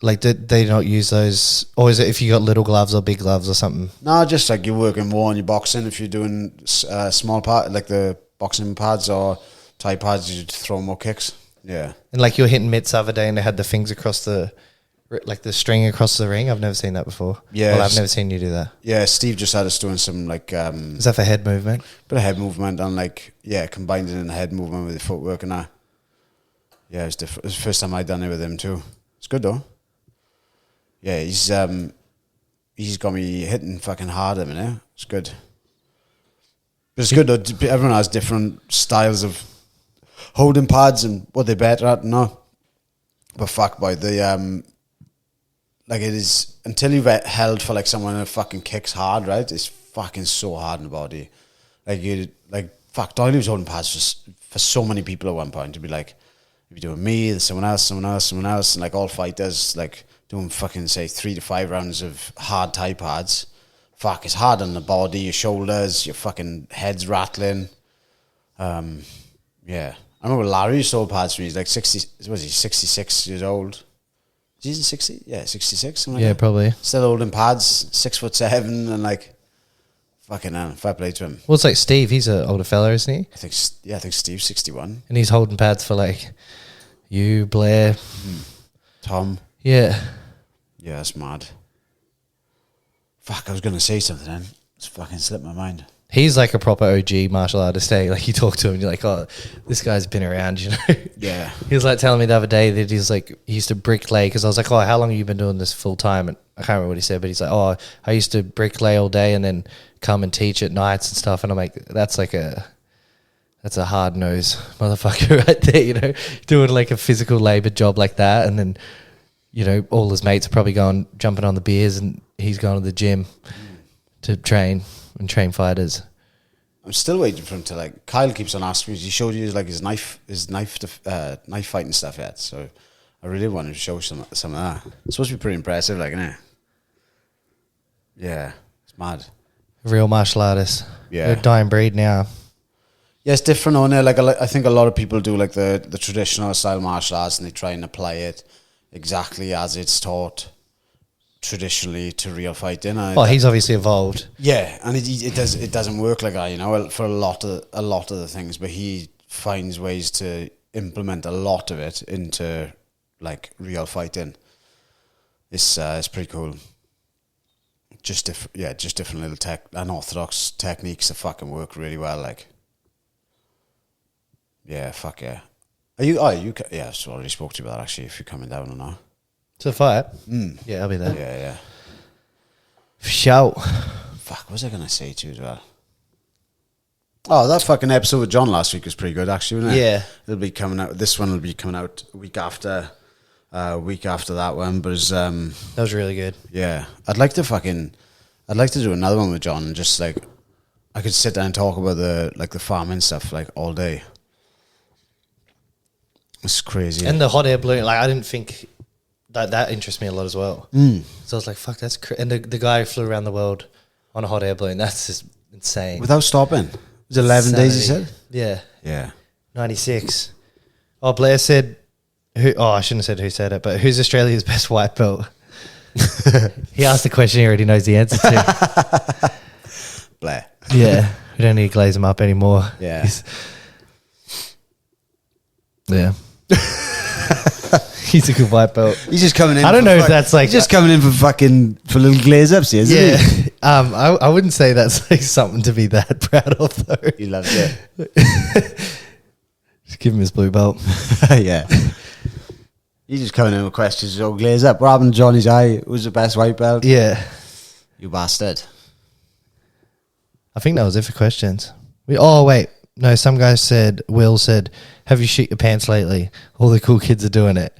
Like, did they not use those? Or is it if you got little gloves or big gloves or something? No, just like you're working more on your boxing. If you're doing small pad, like the boxing pads or Thai pads, you throw more kicks. Yeah. And, like, you were hitting mitts the other day and they had the things across the, like, the string across the ring. I've never seen that before. Yeah. Well, I've never seen you do that. Yeah, Steve just had us doing some, like... Is that for head movement? Bit of head movement and, like, combined it in the head movement with the footwork and that. Yeah, it's different. It's the first time I'd done it with him too. It's good though. Yeah, he's got me hitting fucking hard at the minute. It's good. But it's good though. Everyone has different styles of holding pads and what they're better at and not. But fuck, boy, like it is, until you've held for like someone who fucking kicks hard, right? It's fucking so hard in the body. Fuck, Doyle was holding pads for so many people at one point. To be like, if you're doing me, there's someone else, and like all fighters, like doing fucking say 3 to 5 rounds of hard Thai pads. Fuck, it's hard on the body, your shoulders, your fucking head's rattling. Yeah. I remember Larry sold pads for me. He's like 66 years old. Is he 60? Yeah, 66. Something like that. Probably. Still holding pads, 6'7", and like fucking fair play to him. Well, it's like Steve. He's an older fella, isn't he? I think Steve's 61. And he's holding pads for like you, Blair, Tom. Yeah. Yeah, that's mad. Fuck, I was gonna say something then. It's fucking slipped my mind. He's like a proper OG martial artist, eh? Like, you talk to him, you're like, oh, this guy's been around, you know? Yeah. He was like telling me the other day that he's like, he used to bricklay, because I was like, oh, how long have you been doing this full time? And I can't remember what he said, but he's like, oh, I used to bricklay all day and then come and teach at nights and stuff. And I'm like, that's a hard nose motherfucker right there, you know, doing like a physical labor job like that. And then, you know, all his mates are probably jumping on the beers and he's going to the gym to train and train fighters. I'm still waiting for him to like. Kyle keeps on asking me. He showed you like his knife fighting stuff yet. So I really wanted to show some of that. It's supposed to be pretty impressive, like, isn't it? Yeah, it's mad. Real martial artists. Yeah, they're a dying breed now. Yeah, it's different on there. Like I think a lot of people do like the traditional style martial arts and they try and apply it exactly as it's taught traditionally to real fighting. Well, he's obviously evolved. Yeah, and it doesn't work like that, you know, for a lot of the things. But he finds ways to implement a lot of it into like real fighting. It's pretty cool. Just different little unorthodox techniques that fucking work really well. Like, yeah, fuck yeah. Yeah, so I already spoke to you about that, actually, if you're coming down or not. To the fight? Yeah, I'll be there. Yeah. Shout. Fuck, what was I going to say to you as well? Oh, that fucking episode with John last week was pretty good, actually, wasn't it? Yeah. It'll be coming out. This one will be coming out a week after that one, but it's, that was really good. Yeah. I'd like to do another one with John and just like, I could sit down and talk about the farming stuff like all day. It's crazy. And the hot air balloon, like, I didn't think that interests me a lot as well. So I was like, fuck, that's and the guy who flew around the world on a hot air balloon, that's just insane. Without stopping? It was 11 days, he said? Yeah. 96. Oh, Blair said, I shouldn't have said who said it, but who's Australia's best white belt? He asked the question he already knows the answer to. Blair. Yeah. We don't need to glaze him up anymore. Yeah. Yeah. He's a good white belt. He's just coming in. I don't know if that's like just coming in for little glaze ups, isn't he? I wouldn't say that's like something to be that proud of though. He loves it. Just give him his blue belt. Yeah. He's just coming in with questions. Oh, glaze up. What happened to Johnny's eye? Who's the best white belt? Yeah. You bastard. I think that was it for questions. Wait. No, some guy said, Will said, have you shit your pants lately? All the cool kids are doing it.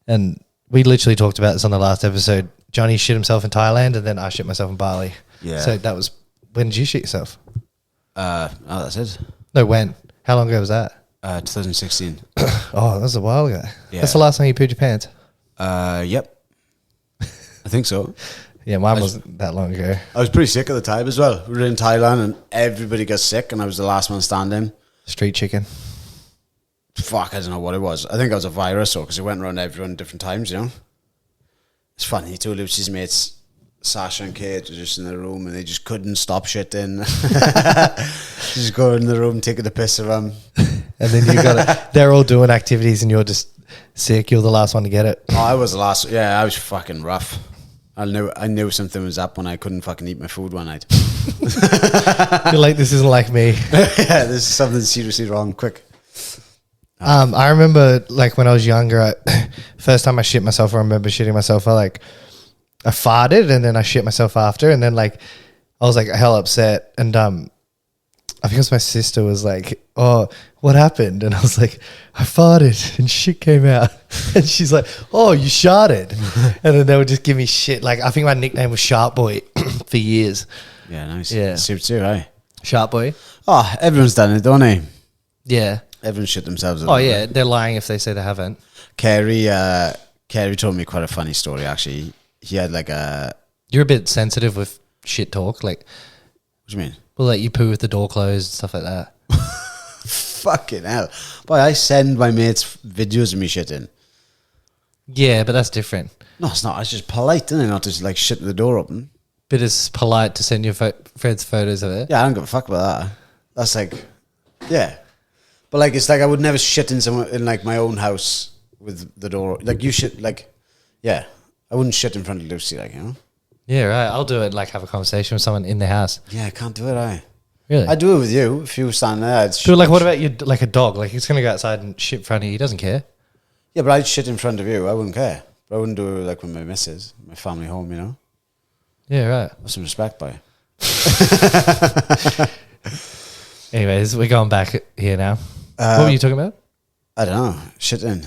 And we literally talked about this on the last episode. Johnny shit himself in Thailand, and then I shit myself in Bali. Yeah. So that was, when did you shit yourself? That's it. No, when? How long ago was that? 2016. Oh, that was a while ago. Yeah. That's the last time you pooed your pants? Yep. I think so. Yeah, mine wasn't that long ago. I was pretty sick at the time as well. We were in Thailand and everybody got sick and I was the last one standing. Street chicken. Fuck, I don't know what it was. I think it was a virus or because it went around everyone different times, you know. It's funny, two of Lucy's mates, Sasha and Kate, were just in the room and they just couldn't stop shitting. Just go in the room, taking the piss of them. And then you got it. They're all doing activities and you're just sick. You're the last one to get it. Oh, I was the last. Yeah, I was fucking rough. I knew something was up when I couldn't fucking eat my food one night. You're like, this isn't like me. Yeah, this is something seriously wrong. Quick. I remember like when I was younger, first time I shit myself, I remember shitting myself. I farted and then I shit myself after. And then like, I was like hell upset. And I think it was my sister was like, oh, what happened? And I was like, I farted and shit came out. And she's like, oh, you sharted. And then they would just give me shit. Like, I think my nickname was Sharp Boy for years. Yeah, nice. Yeah. Suits you, right? Sharp Boy? Oh, everyone's done it, don't they? Yeah. Everyone shit themselves. Oh, yeah. They're lying if they say they haven't. Kerry told me quite a funny story, actually. He had like a... You're a bit sensitive with shit talk. Like, what do you mean? Well, like you poo with the door closed and stuff like that. Fucking hell. Boy, I send my mates videos of me shitting. Yeah, but that's different. No, it's not. It's just polite, isn't it? Not just like shit with the door open. But it's polite to send your friends photos of it. Yeah, I don't give a fuck about that. That's like, yeah. But like, it's like I would never shit in like my own house with the door. Like you shit, like, yeah. I wouldn't shit in front of Lucy, like, you know? Yeah, right. I'll do it, like have a conversation with someone in the house. Yeah, I can't do it, Really? I'd do it with you. If you were standing there, I'd But like, what about you, like a dog? Like, he's going to go outside and shit in front of you. He doesn't care. Yeah, but I'd shit in front of you. I wouldn't care. But I wouldn't do it like with my missus, my family home, you know? Yeah, right. Have some respect, boy. Anyways, we're going back here now. What were you talking about? I don't know. Shitting.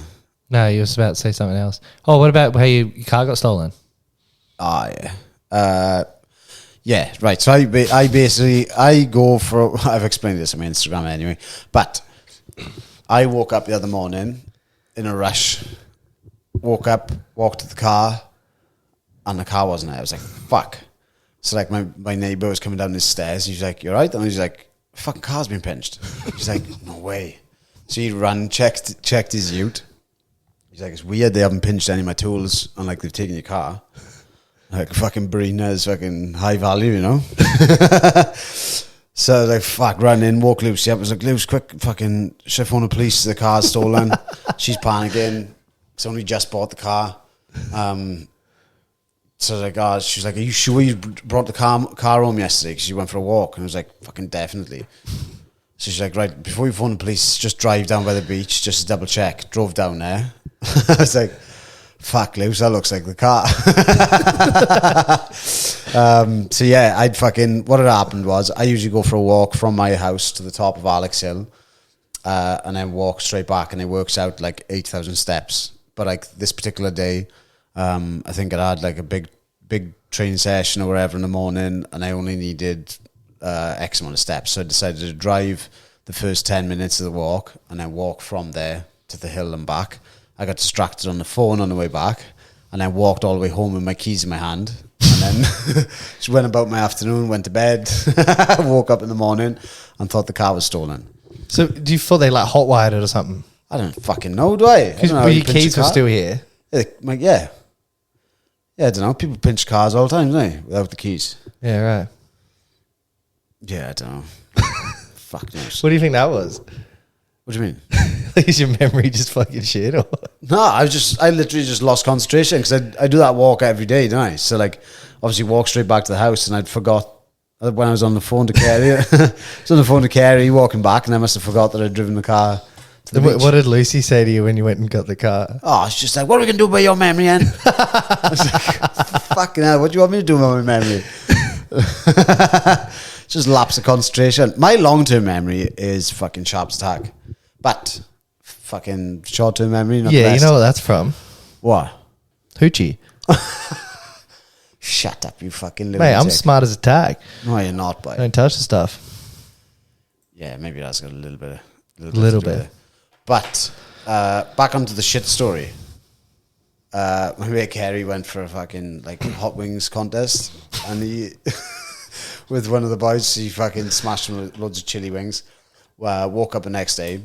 No, you were about to say something else. Oh, what about how your car got stolen? Oh, yeah. Yeah, right. So I basically go for... I've explained this on my Instagram anyway. But I woke up the other morning in a rush. Woke up, walked to the car, and the car wasn't there. I was like, fuck. So like my neighbour was coming down the stairs. He's like, you all right? And he's like, fucking car's been pinched. He's like, no way. So he ran, checked his ute. He's like, it's weird they haven't pinched any of my tools and like they've taken your car. Like fucking Barina's fucking high value, you know? So I was like, fuck, run in, woke Lucy up. I was like, Lucy, quick, fucking should I phone the police? The car's stolen. She's panicking. Somebody just bought the car. So I was like, oh, she was like, are you sure you brought the car home yesterday? Because you went for a walk. And I was like, fucking definitely. So she's like, right, before you phone the police, just drive down by the beach, just to double check. Drove down there. I was like, fuck, Luce, that looks like the car. So yeah, what had happened was I usually go for a walk from my house to the top of Alex Hill and then walk straight back, and it works out like 8,000 steps. But like this particular day, I think I had like a big training session or whatever in the morning, and I only needed X amount of steps. So I decided to drive the first 10 minutes of the walk and then walk from there to the hill and back. I got distracted on the phone on the way back, and then walked all the way home with my keys in my hand. And then just went about my afternoon, went to bed, woke up in the morning and thought the car was stolen. So do you feel they like hot wired it or something? I don't fucking know, do I? Because your keys were still here. Yeah, I don't know. People pinch cars all the time, don't they? Without the keys. Yeah, right. Yeah, I don't know. Fuck knows. What do you think that was? What do you mean? Is your memory just fucking shit? Or? No, I literally just lost concentration because I do that walk every day, don't I? So like, obviously walk straight back to the house, and I'd forgot when I was on the phone to Carrie. Walking back, and I must have forgot that I'd driven the car to the beach. What did Lucy say to you when you went and got the car? Oh, it's just like, what are we going to do about your memory, Ann? I was like, fucking hell, what do you want me to do about my memory? Just lapse of concentration. My long-term memory is fucking sharp attack. But fucking short-term memory, not the best. You know what that's from? What? Hoochie. you fucking lunatic. Mate, I'm smart as a tack. No, you're not, but Don't touch the stuff. yeah, maybe that's got a little bit. Little bit. But back onto the shit story. My mate Kerry went for a fucking like hot wings contest, and he with one of the boys, he fucking smashed him with loads of chili wings. Woke up the next day,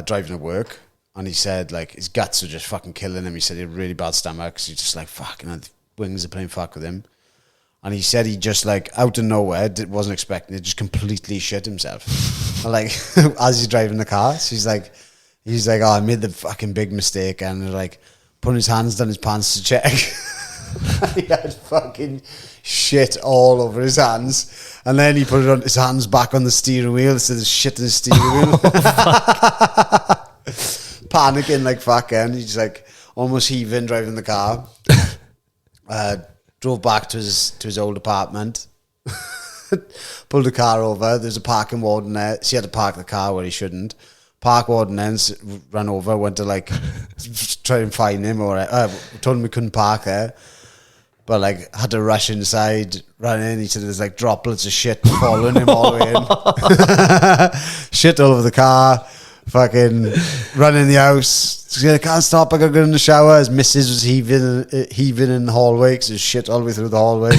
driving to work, and he said like his guts were just fucking killing him. He said he had really bad stomach because he's just like fucking the wings are playing fuck with him. And he said he just like out of nowhere, wasn't expecting it, just completely shit himself. And like as he's driving the car, so he's like, oh, I made the fucking big mistake, and like putting his hands down his pants to check. He had fucking shit all over his hands, and then he put his hands back on the steering wheel, so there's shit in the steering wheel. Panicking like fucking, he's like almost heaving driving the car. Drove back to his old apartment. Pulled the car over. There's a parking warden there. So he had to park the car where he shouldn't. Park warden then ran over, went to like try and find him, or told him we couldn't park there. But like had to rush inside, ran in. He said there's like droplets of shit following him all the way in. Shit all over the car. Fucking run in the house. I can't stop. I gotta go in the shower. His missus was heaving in the hallway because there's shit all the way through the hallway.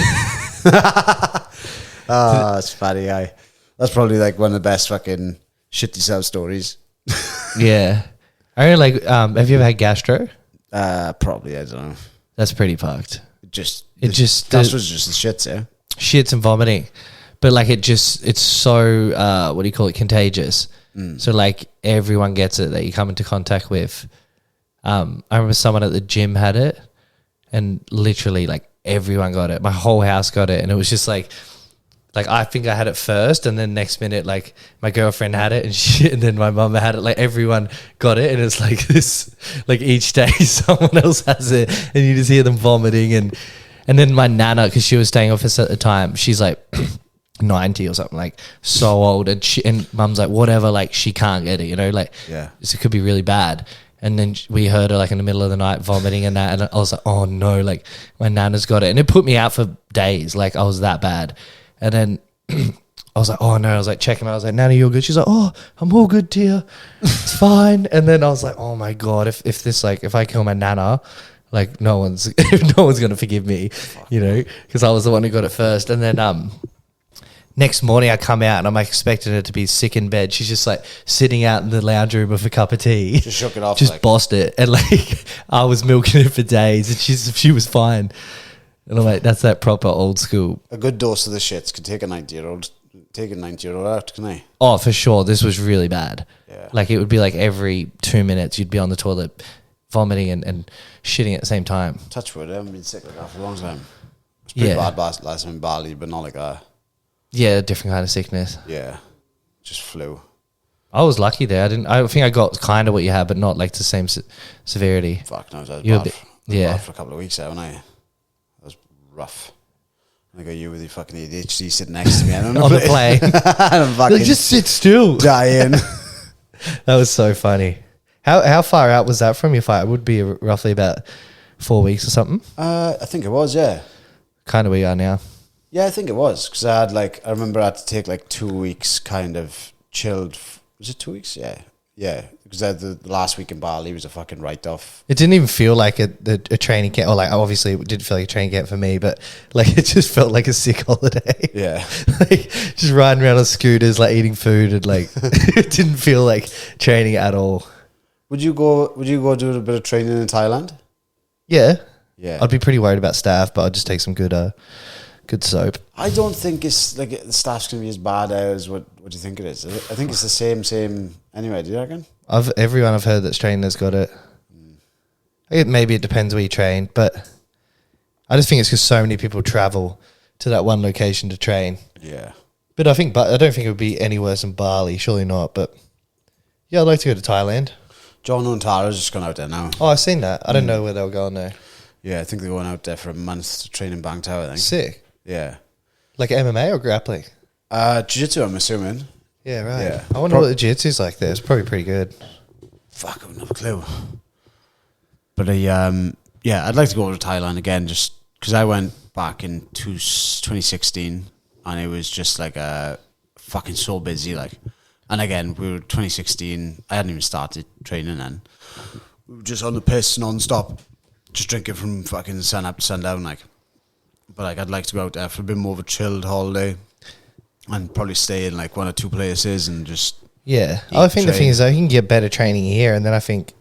It's funny. That's probably like one of the best fucking shit yourself stories. Yeah, I really like. Have you ever had gastro? Probably. I don't know. That's pretty fucked. That was just the shits, yeah. Shits and vomiting, but like it's so what do you call it? Contagious. So like everyone gets it that you come into contact with. I remember someone at the gym had it, and literally like everyone got it. My whole house got it, and it was just like I think I had it first, and then next minute like my girlfriend had it, and then my mum had it. Like everyone got it, and it's like this. Like each day someone else has it, and you just hear them vomiting, and then my nana, because she was staying with us at the time, she's like 90 or something, like so old, and mum's like whatever, like she can't get it, you know, like yeah, so it could be really bad. And then we heard her like in the middle of the night vomiting and that, and I was like, oh no, like my nana's got it, and it put me out for days, like I was that bad. And then I was like, oh no, I was like checking her, I was like, Nana, you're good? She's like, oh, I'm all good, dear, it's fine. And then I was like, oh my god, if this like if I kill my nana, like no one's gonna forgive me, you know, because I was the one who got it first. And then next morning I come out and I'm expecting her to be sick in bed. She's just like sitting out in the lounge room with a cup of tea. Just shook it off. Just like. bossed it. And like I was milking it for days, and she was fine. And I'm like, that's that proper old school. A good dose of the shits could take a 90-year-old out, can they? Oh, for sure. This was really bad. Yeah. Like it would be like every 2 minutes you'd be on the toilet vomiting and shitting at the same time. Touch wood, I haven't been sick like that for a long time. It's pretty bad last time in Bali, but not like that. Yeah, different kind of sickness. Yeah, just flu. I was lucky there. I think I got kind of what you had, but not like the same severity. Fuck no, I was bad for a couple of weeks, haven't I? That was rough. I got you with your fucking ADHD sitting next to me on the plane. I'm fucking like, just sit still. Dying. That was so funny. How far out was that from your fight? It would be roughly about 4 weeks or something. I think it was, yeah. Kind of where you are now. Yeah, I think it was, because I remember I had to take like 2 weeks kind of chilled. Was it 2 weeks? Yeah. Because the last week in Bali was a fucking write-off. It didn't even feel like a training camp, or like obviously it didn't feel like a training camp for me, but like it just felt like a sick holiday. Yeah. Like just riding around on scooters, like eating food, and like it didn't feel like training at all. Would you go do a bit of training in Thailand? Yeah. Yeah. I'd be pretty worried about staff, but I'd just take some good soap. I don't think it's like the staff's gonna be as bad as what you think it is. I think it's the same anyway. Do you reckon? Everyone I've heard that's trained has got it. Maybe it depends where you train, but I just think it's because so many people travel to that one location to train. Yeah. But I don't think it would be any worse than Bali. Surely not. But yeah, I'd like to go to Thailand. John and Tara's just gone out there now. Oh, I've seen that. I don't know where they were going there. Yeah, I think they're going out there for a month to train in Bangtao, I think. Sick. Yeah. Like MMA or grappling? Jiu-jitsu, I'm assuming. Yeah, right. Yeah. I wonder what the jiu-jitsu's like there. It's probably pretty good. Fuck, I wouldn't have a clue. But I'd like to go to Thailand again, just because I went back in 2016, and it was just like fucking so busy. Like, and again, we were 2016. I hadn't even started training then. We were just on the piss non-stop, just drinking from fucking sun up to sundown. Like, but like I'd like to go out there for a bit more of a chilled holiday, and probably stay in like one or two places and just I think the thing is though, you can get better training here, and then I think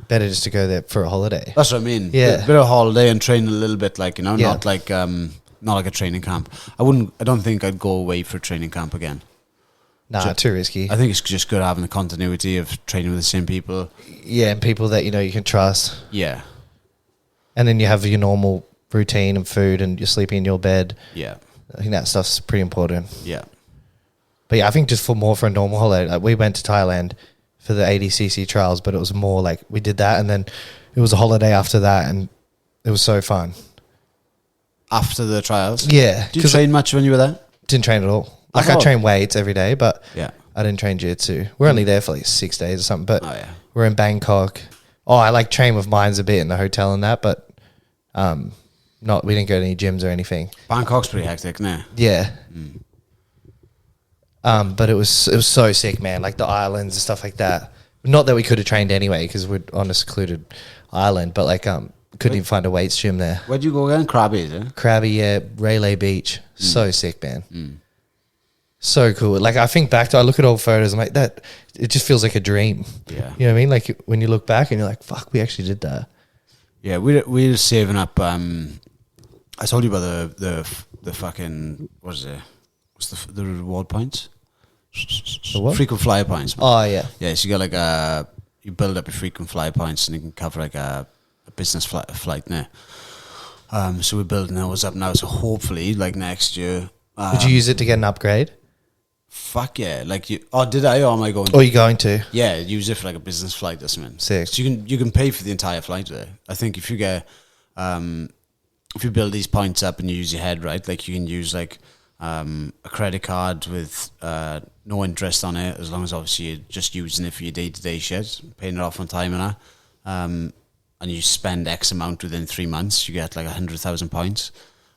better just to go there for a holiday. That's what I mean. Yeah, a bit of holiday and train a little bit, like, you know, Yeah. not like a training camp. I don't think I'd go away for a training camp again. Nah, too risky. I think it's just good having the continuity of training with the same people. Yeah, and people that you can trust. Yeah. And then you have your normal routine and food, and you're sleeping in your bed. Yeah. I think that stuff's pretty important. Yeah. But yeah, I think just for a normal holiday. Like we went to Thailand for the 80cc trials, but it was more like we did that, and then it was a holiday after that, and it was so fun. After the trials? Yeah. Did you train much when you were there? Didn't train at all. Like I train weights every day, but yeah, I didn't train jiu-jitsu. We're only there for like 6 days or something, but we're in Bangkok. Oh, I like train with mines a bit in the hotel and that, but we didn't go to any gyms or anything. Bangkok's pretty hectic, no? Yeah. But it was so sick, man. Like the islands and stuff like that. Not that we could have trained anyway because we're on a secluded island, but like couldn't even find a weights gym there. Where'd you go again? Krabi, is it? Krabi, yeah, Railay Beach. So sick, man. So cool. Like I think back to, I look at old photos, I'm like, that, it just feels like a dream. Yeah. You know what I mean? Like when you look back and you're like, fuck, we actually did that. Yeah, we were saving up. I told you about the fucking, what is it? What's the reward points? The what? Frequent flyer points. Oh, yeah. Yeah, so you got like you build up your frequent flyer points and you can cover like a business flight now. So we're building those up now. So hopefully, like next year. Would you use it to get an upgrade? Fuck yeah! Like you. Oh, did I? Or am I going? Or are you going to? Yeah, use it for like a business flight or something. Sick. So you can pay for the entire flight there. I think if you get if you build these points up and you use your head right, like you can use like a credit card with no interest on it, as long as obviously you're just using it for your day-to-day shit, paying it off on time and that. And you spend X amount within 3 months, you get like 100,000 points.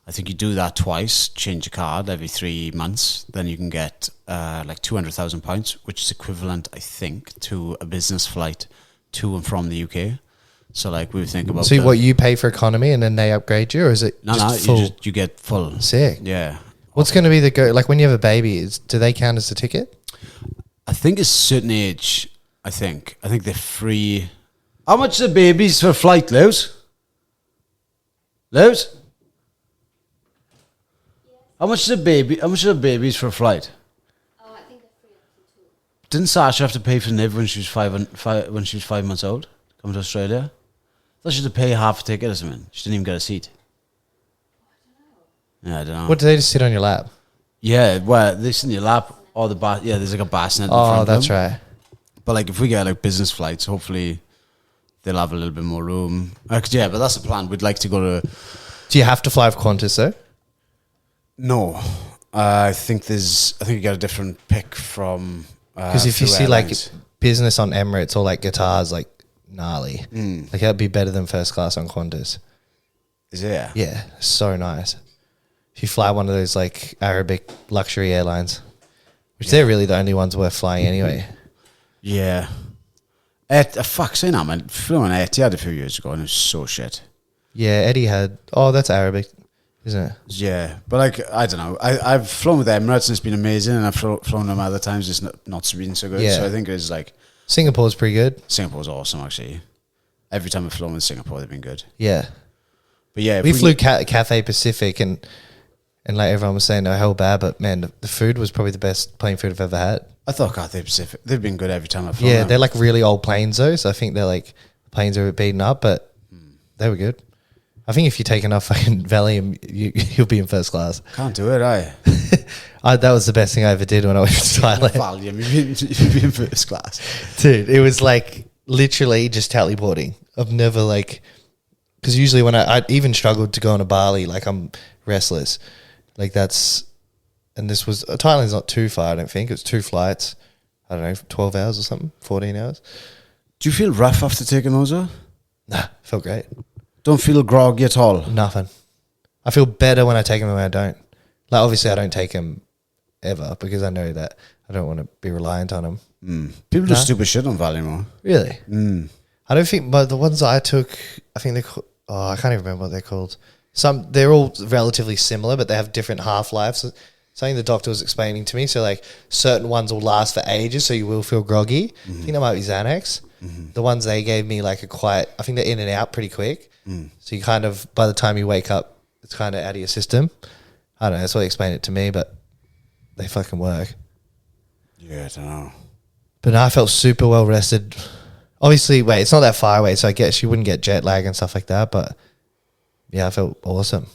I think you do that twice, change your card every 3 months, then you can get like 200,000 points, which is equivalent, I think, to a business flight to and from the UK. So like we would think about. So what, you pay for economy and then they upgrade you, or is it just full? You get full. Sick. Yeah. What's going to be like when you have a baby? Do they count as a ticket? I think a certain age. I think they're free. How much are babies for flight, Lewis? Lewis? How much is a baby? How much are babies for a flight? Oh, I think they're free up to 2. Didn't Sasha have to pay for Niv when she was 5 months old? Coming to Australia, I thought she had to pay half a ticket or something. She didn't even get a seat. Yeah, I don't know. What, do they just sit on your lap? Yeah, well, they sit in your lap or the bath. Yeah, there's like a bassinet. Oh, that's right. But like, if we get like business flights, hopefully they'll have a little bit more room. Yeah, but that's the plan. We'd like to go to. Do you have to fly with Qantas though? No, I think you get a different pick from. Because if you see airlines. like business on Emirates or like guitars, like gnarly, like that'd be better than first class on Qantas. Is it? Yeah, so nice. If you fly one of those like Arabic luxury airlines, which they're really the only ones worth flying anyway. Yeah. Fuck, say that, man. Flew on Etihad a few years ago and it was so shit. Yeah, Eddie had. Oh, that's Arabic, isn't it? Yeah, but like, I don't know. I've flown with Emirates and it's been amazing, and I've flown them other times. It's not been so good. Yeah. So I think it's like Singapore's pretty good. Singapore's awesome, actually. Every time I've flown with Singapore, they've been good. Yeah. But yeah, we flew Cathay Pacific and like everyone was saying, no, hell bad, but man, the food was probably the best plane food I've ever had. I thought Cathay Pacific, they've been good every time I've flown. Yeah, they're like really old planes though, so I think they're like, the planes are a bit beaten up, but they were good. I think if you take enough fucking Valium, you'll be in first class. Can't do it, That was the best thing I ever did when I went to Thailand. Valium, you'd be in first class. Dude, it was like literally just teleporting. I've never like, because usually when I even struggled to go on a Bali, like I'm restless. Like that's, and this was, Thailand's not too far, I don't think. It's 2 flights, I don't know, 12 hours or something, 14 hours. Do you feel rough after taking those? Nah, felt great. Don't feel groggy at all? Nothing. I feel better when I take them than when I don't. Like, obviously, I don't take them ever because I know that I don't want to be reliant on them. People do stupid shit on Valium. Really? I don't think, but the ones I took, I think I can't even remember what they're called. They're all relatively similar, but they have different half-lives. Something the doctor was explaining to me. So, like, certain ones will last for ages, so you will feel groggy. I think that might be Xanax. The ones they gave me, like, I think they're in and out pretty quick. So you kind of, by the time you wake up, it's kind of out of your system. I don't know. That's what they explained it to me, but they fucking work. Yeah, I don't know. But no, I felt super well rested. Obviously, it's not that far away, so I guess you wouldn't get jet lag and stuff like that. But yeah, I felt awesome.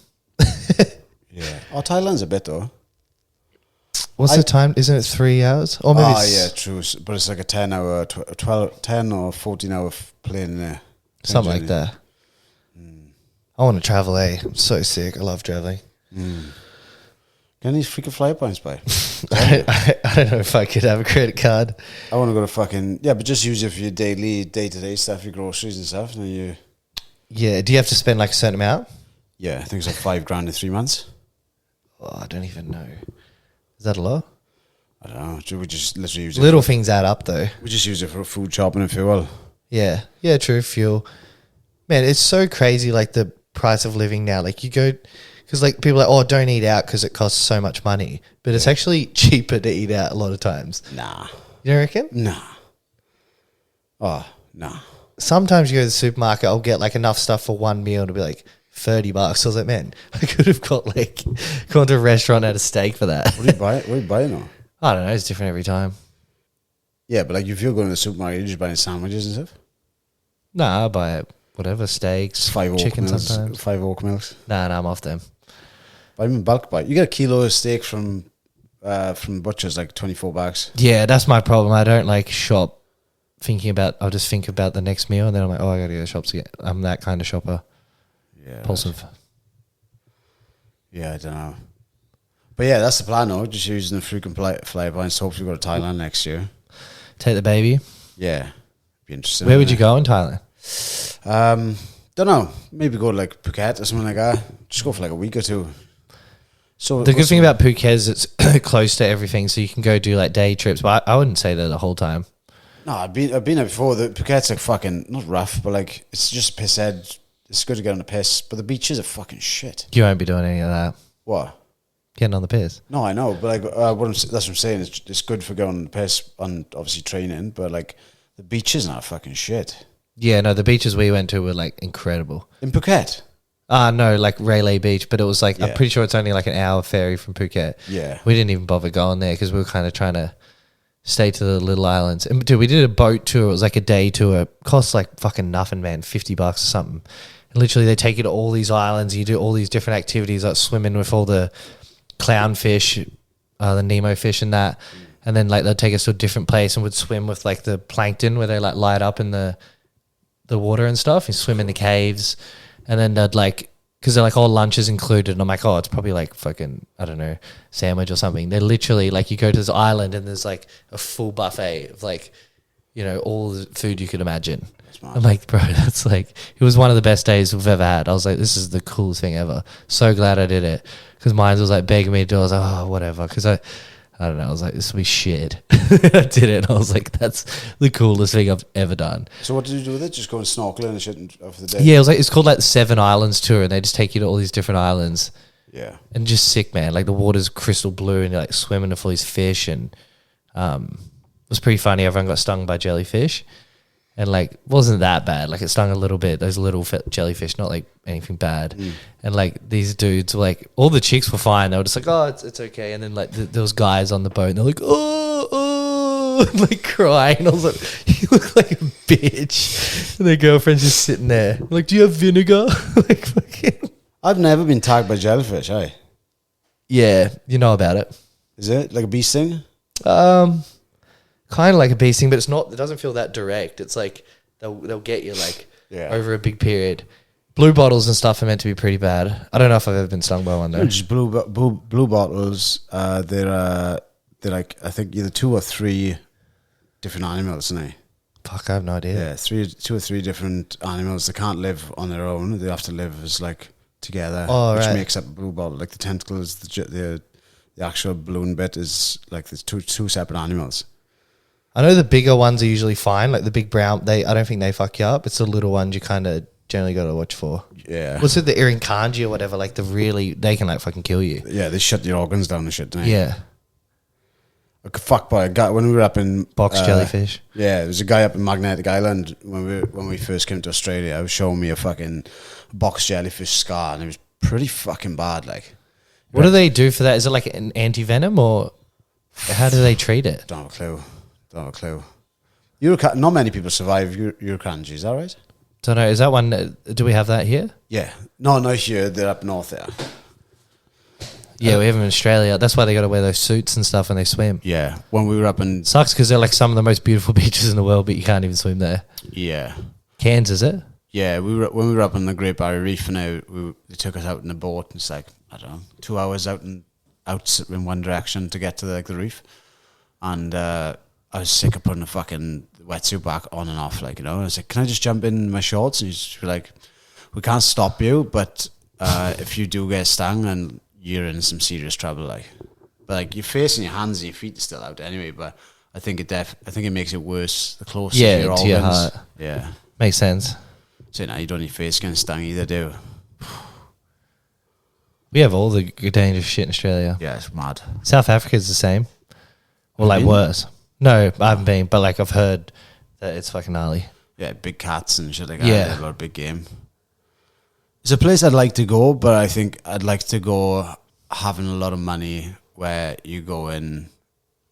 Yeah. Oh, Thailand's a bit though. What's the time? Isn't it 3 hours? Or maybe yeah, true. But it's like a 10 hour, 10 or 14 hour plane there. Something like that. I want to travel, I'm so sick. I love traveling. Get any freaking flight points by? I don't know if I could have a credit card. I want to go to fucking... Yeah, but just use it for your day-to-day stuff, your groceries and stuff. And then you... Yeah, do you have to spend like a certain amount? Yeah, I think it's like $5,000 in 3 months. Oh, I don't even know. Is that a lot? I don't know. We just literally use it. Little things add up though. We just use it for food shopping and fuel. Yeah. Yeah, true. Fuel. Man, it's so crazy, like the price of living now. Like you go... Because like people are like, don't eat out because it costs so much money. But it's actually cheaper to eat out a lot of times. Nah. You don't reckon? Nah. Oh, nah. Sometimes you go to the supermarket, I'll get like enough stuff for one meal to be like $30. I was like, man, I could have gone to a restaurant and had a steak for that. What do you buy? What are you buying now? I don't know. It's different every time. Yeah, but like if you're going to the supermarket, you're just buying sandwiches and stuff? Nah, I buy whatever, steaks, 5 chicken oak milks, sometimes. 5 oak milks. Nah, I'm off them. Buy them in bulk buy. You get a kilo of steak from butchers, like $24. Yeah, that's my problem. I don't like shop I'll just think about the next meal and then I'm like, I gotta go to the shops again. I'm that kind of shopper. Yeah. Impulsive. Yeah, I don't know. But yeah, that's the plan though. Just using the freaking fly points. Hopefully go to Thailand next year. Take the baby. Yeah. Be interesting. Where would you go in Thailand? Don't know. Maybe go to like Phuket or something like that. Just go for like a week or two. So The good thing about Phuket is it's close to everything, so you can go do like day trips. But I wouldn't say that the whole time. No, I've been there before. The Phuket's like fucking not rough, but like it's just piss head. It's good to get on the piss, but the beaches are fucking shit. You won't be doing any of that. What? Getting on the piss. No, I know, but like that's what I'm saying. It's good for going on the piss and obviously training, but like the beaches are fucking shit. Yeah, no, the beaches we went to were like incredible. In Phuket? No, like Railay Beach, but it was like, I'm pretty sure it's only like an hour ferry from Phuket. Yeah. We didn't even bother going there because we were kind of trying to stay to the little islands. And dude, we did a boat tour. It was like a day tour. It cost like fucking nothing, man. $50 or something. And literally they take you to all these islands. You do all these different activities like swimming with all the clownfish, the Nemo fish and that. And then like they'd take us to a different place and would swim with like the plankton where they like light up in the water and stuff. You swim in the caves. And then they'd like, because they're like all lunch is included. And I'm like, it's probably like fucking, I don't know, sandwich or something. They're literally like, you go to this island and there's like a full buffet of like, you know, all the food you could imagine. I'm like, bro, that's like, it was one of the best days we've ever had. I was like, this is the coolest thing ever. So glad I did it. Because mine was like begging me to do it. I was like, whatever. Because I don't know. I was like, this will be shit. I did it. And I was like, that's the coolest thing I've ever done. So what did you do with it? Just go and snorkeling and shit for the day? Yeah, it was like, it's called like the 7 Islands tour. And they just take you to all these different islands. Yeah. And just sick, man. Like the water's crystal blue and you're like swimming with all these fish. And it was pretty funny. Everyone got stung by jellyfish. And like, it wasn't that bad. Like it stung a little bit. Those little jellyfish, not like anything bad. And like these dudes were like, all the chicks were fine. They were just like, it's okay. And then like there was guys on the boat and they're like, and like crying. And I was like, you look like a bitch. And their girlfriend's just sitting there. I'm like, do you have vinegar? Like fucking. I've never been tagged by jellyfish, Yeah, you know about it. Is it like a bee sting? Kind of like a bee sting, but it's not. It doesn't feel that direct. It's like they'll get you like over a big period. Blue bottles and stuff are meant to be pretty bad. I don't know if I've ever been stung by one though. Just blue bottles. They're like I think either 2 or 3 different animals, isn't they? Fuck, I have no idea. Yeah, 2 or 3 different animals. They can't live on their own. They have to live as like together, Oh, which right. makes up a blue ball. Like the tentacles, the actual balloon bit is like there's two separate animals. I know the bigger ones are usually fine. Like the big brown, I don't think they fuck you up. It's the little ones you kind of generally got to watch for. Yeah. What's it, the Irinkanji or whatever? Like they can like fucking kill you. Yeah, they shut your organs down and shit, don't they? Yeah. Like a fuck boy, a guy, when we were up in Box jellyfish. Yeah, there was a guy up in Magnetic Island when we first came to Australia. I was showing me a fucking box jellyfish scar, and it was pretty fucking bad. Like, What do they do for that? Is it like an anti-venom or how do they treat it? Don't have a clue. Not many people survive Urukanji, is that right? Don't know. Is that one? Do we have that here? Yeah. No, not here. They're up north there. Yeah, we have them in Australia. That's why they got to wear those suits and stuff when they swim. Yeah. When we were up in... Sucks because they're like some of the most beautiful beaches in the world, but you can't even swim there. Yeah. Cairns, is it? Yeah, when we were up on the Great Barrier Reef, and they took us out in a boat. And it's like, I don't know, 2 hours out in one direction to get to the reef. And I was sick of putting a fucking wetsuit back on and off, like, you know. I was like, can I just jump in my shorts? And he's like, we can't stop you, but if you do get stung, and you're in some serious trouble, like. But like your face and your hands and your feet are still out anyway. But I think it makes it worse the closer to your organs. your heart. Yeah, Makes sense. so now you don't need face getting stung either, do? We have all the dangerous shit in Australia. Yeah, it's mad. South Africa's the same, or Have like you been? worse. No, I haven't been, but like I've heard that it's fucking gnarly. Yeah, big cats and shit like that. Yeah. They have a lot of big game. It's a place I'd like to go, but I think I'd like to go having a lot of money where you go in.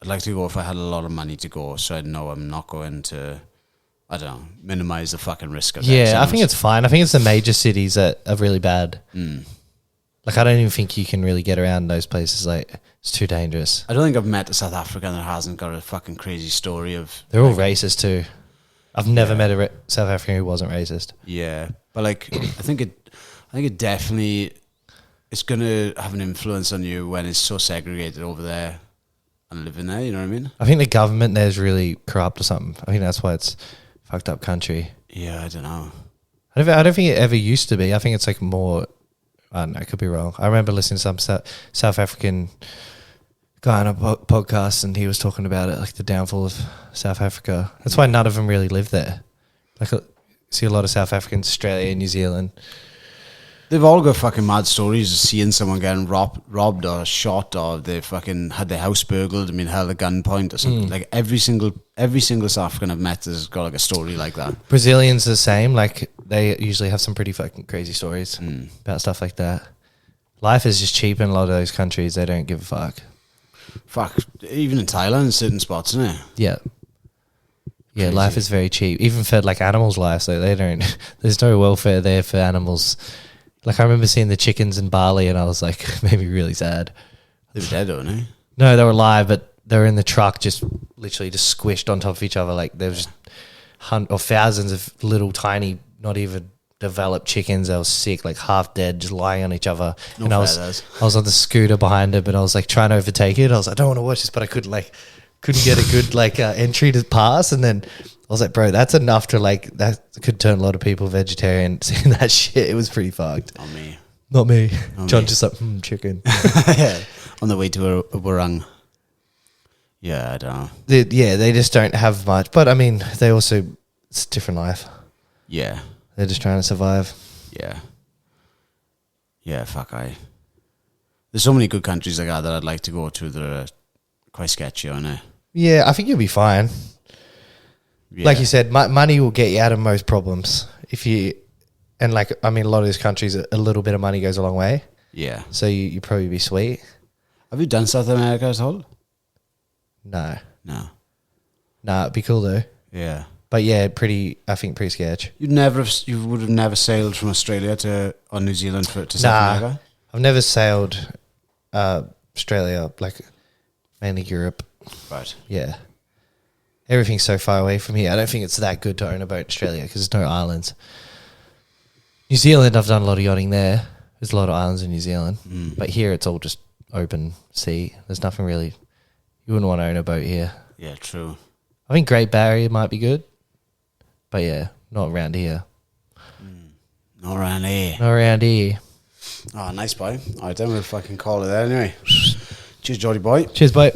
I'd like to go if I had a lot of money to go, so I'd know I'm not going to, I don't know, minimize the fucking risk of that. Yeah, I think it's fine. I think it's the major cities that are really bad. Mm. Like I don't even think you can really get around those places. Like it's too dangerous. I don't think I've met a South African that hasn't got a fucking crazy story of... They're all racist too. I've never met a South African who wasn't racist. Yeah, but like, I think it definitely... It's going to have an influence on you when it's so segregated over there and living there, you know what I mean? I think the government there is really corrupt or something. I think that's why it's fucked up country. Yeah, I don't know. I don't think it ever used to be. I think it's like more... I don't know, I could be wrong. I remember listening to some South African guy on a podcast and he was talking about it, like the downfall of South Africa. That's why none of them really live there. Like, I see a lot of South Africans, Australia, New Zealand. They've all got fucking mad stories of seeing someone getting robbed or shot, or they fucking had their house burgled and been held at gunpoint or something. Like every single South African I've met has got like a story like that. Brazilians the same. Like they usually have some pretty fucking crazy stories about stuff like that. Life is just cheap in a lot of those countries. They don't give a fuck. Fuck, even in Thailand, certain spots, isn't it? Yeah. Yeah, Crazy. life is very cheap. Even for like animals' lives, so they don't. There's no welfare there for animals. Like I remember seeing the chickens in Bali, and I was like, made me really sad. They were dead, don't they? No, they were alive, but they were in the truck, just literally just squished on top of each other. Like there was just thousands of little tiny, not even developed chickens. They were sick, like half dead, just lying on each other. No and I was on the scooter behind it, but I was like trying to overtake it. I was like, I don't want to watch this, but I couldn't get a good entry to pass. And then I was like, bro, that's enough to like, that could turn a lot of people vegetarian. Seeing that shit, it was pretty fucked. On me. Not me. Not John me. just like, chicken. Yeah. On the way to a warung. Yeah, I don't know. They just don't have much. But I mean, they also, it's a different life. Yeah. They're just trying to survive. Yeah. Yeah, fuck, there's so many good countries like that I'd like to go to that are quite sketchy, aren't they? Yeah, I think you'll be fine. Yeah. Like you said, money will get you out of most problems. And like, I mean, a lot of these countries, a little bit of money goes a long way. Yeah. So you probably be sweet. Have you done South America at all? No. No. Nah, it'd be cool though. Yeah. But yeah, I think pretty sketch. You would have never sailed from Australia or New Zealand to South America? I've never sailed Australia, like mainly Europe. Right. Yeah. Everything's so far away from here. I don't think it's that good to own a boat in Australia because there's no islands. New Zealand, I've done a lot of yachting there. There's a lot of islands in New Zealand. But here it's all just open sea. There's nothing really... You wouldn't want to own a boat here. Yeah, true. I think Great Barrier might be good. But yeah, not around here. Not around here. Not around here. Oh, nice boy. All right, then we'll fucking call it there anyway. Cheers, Jordy boy. Cheers, bye.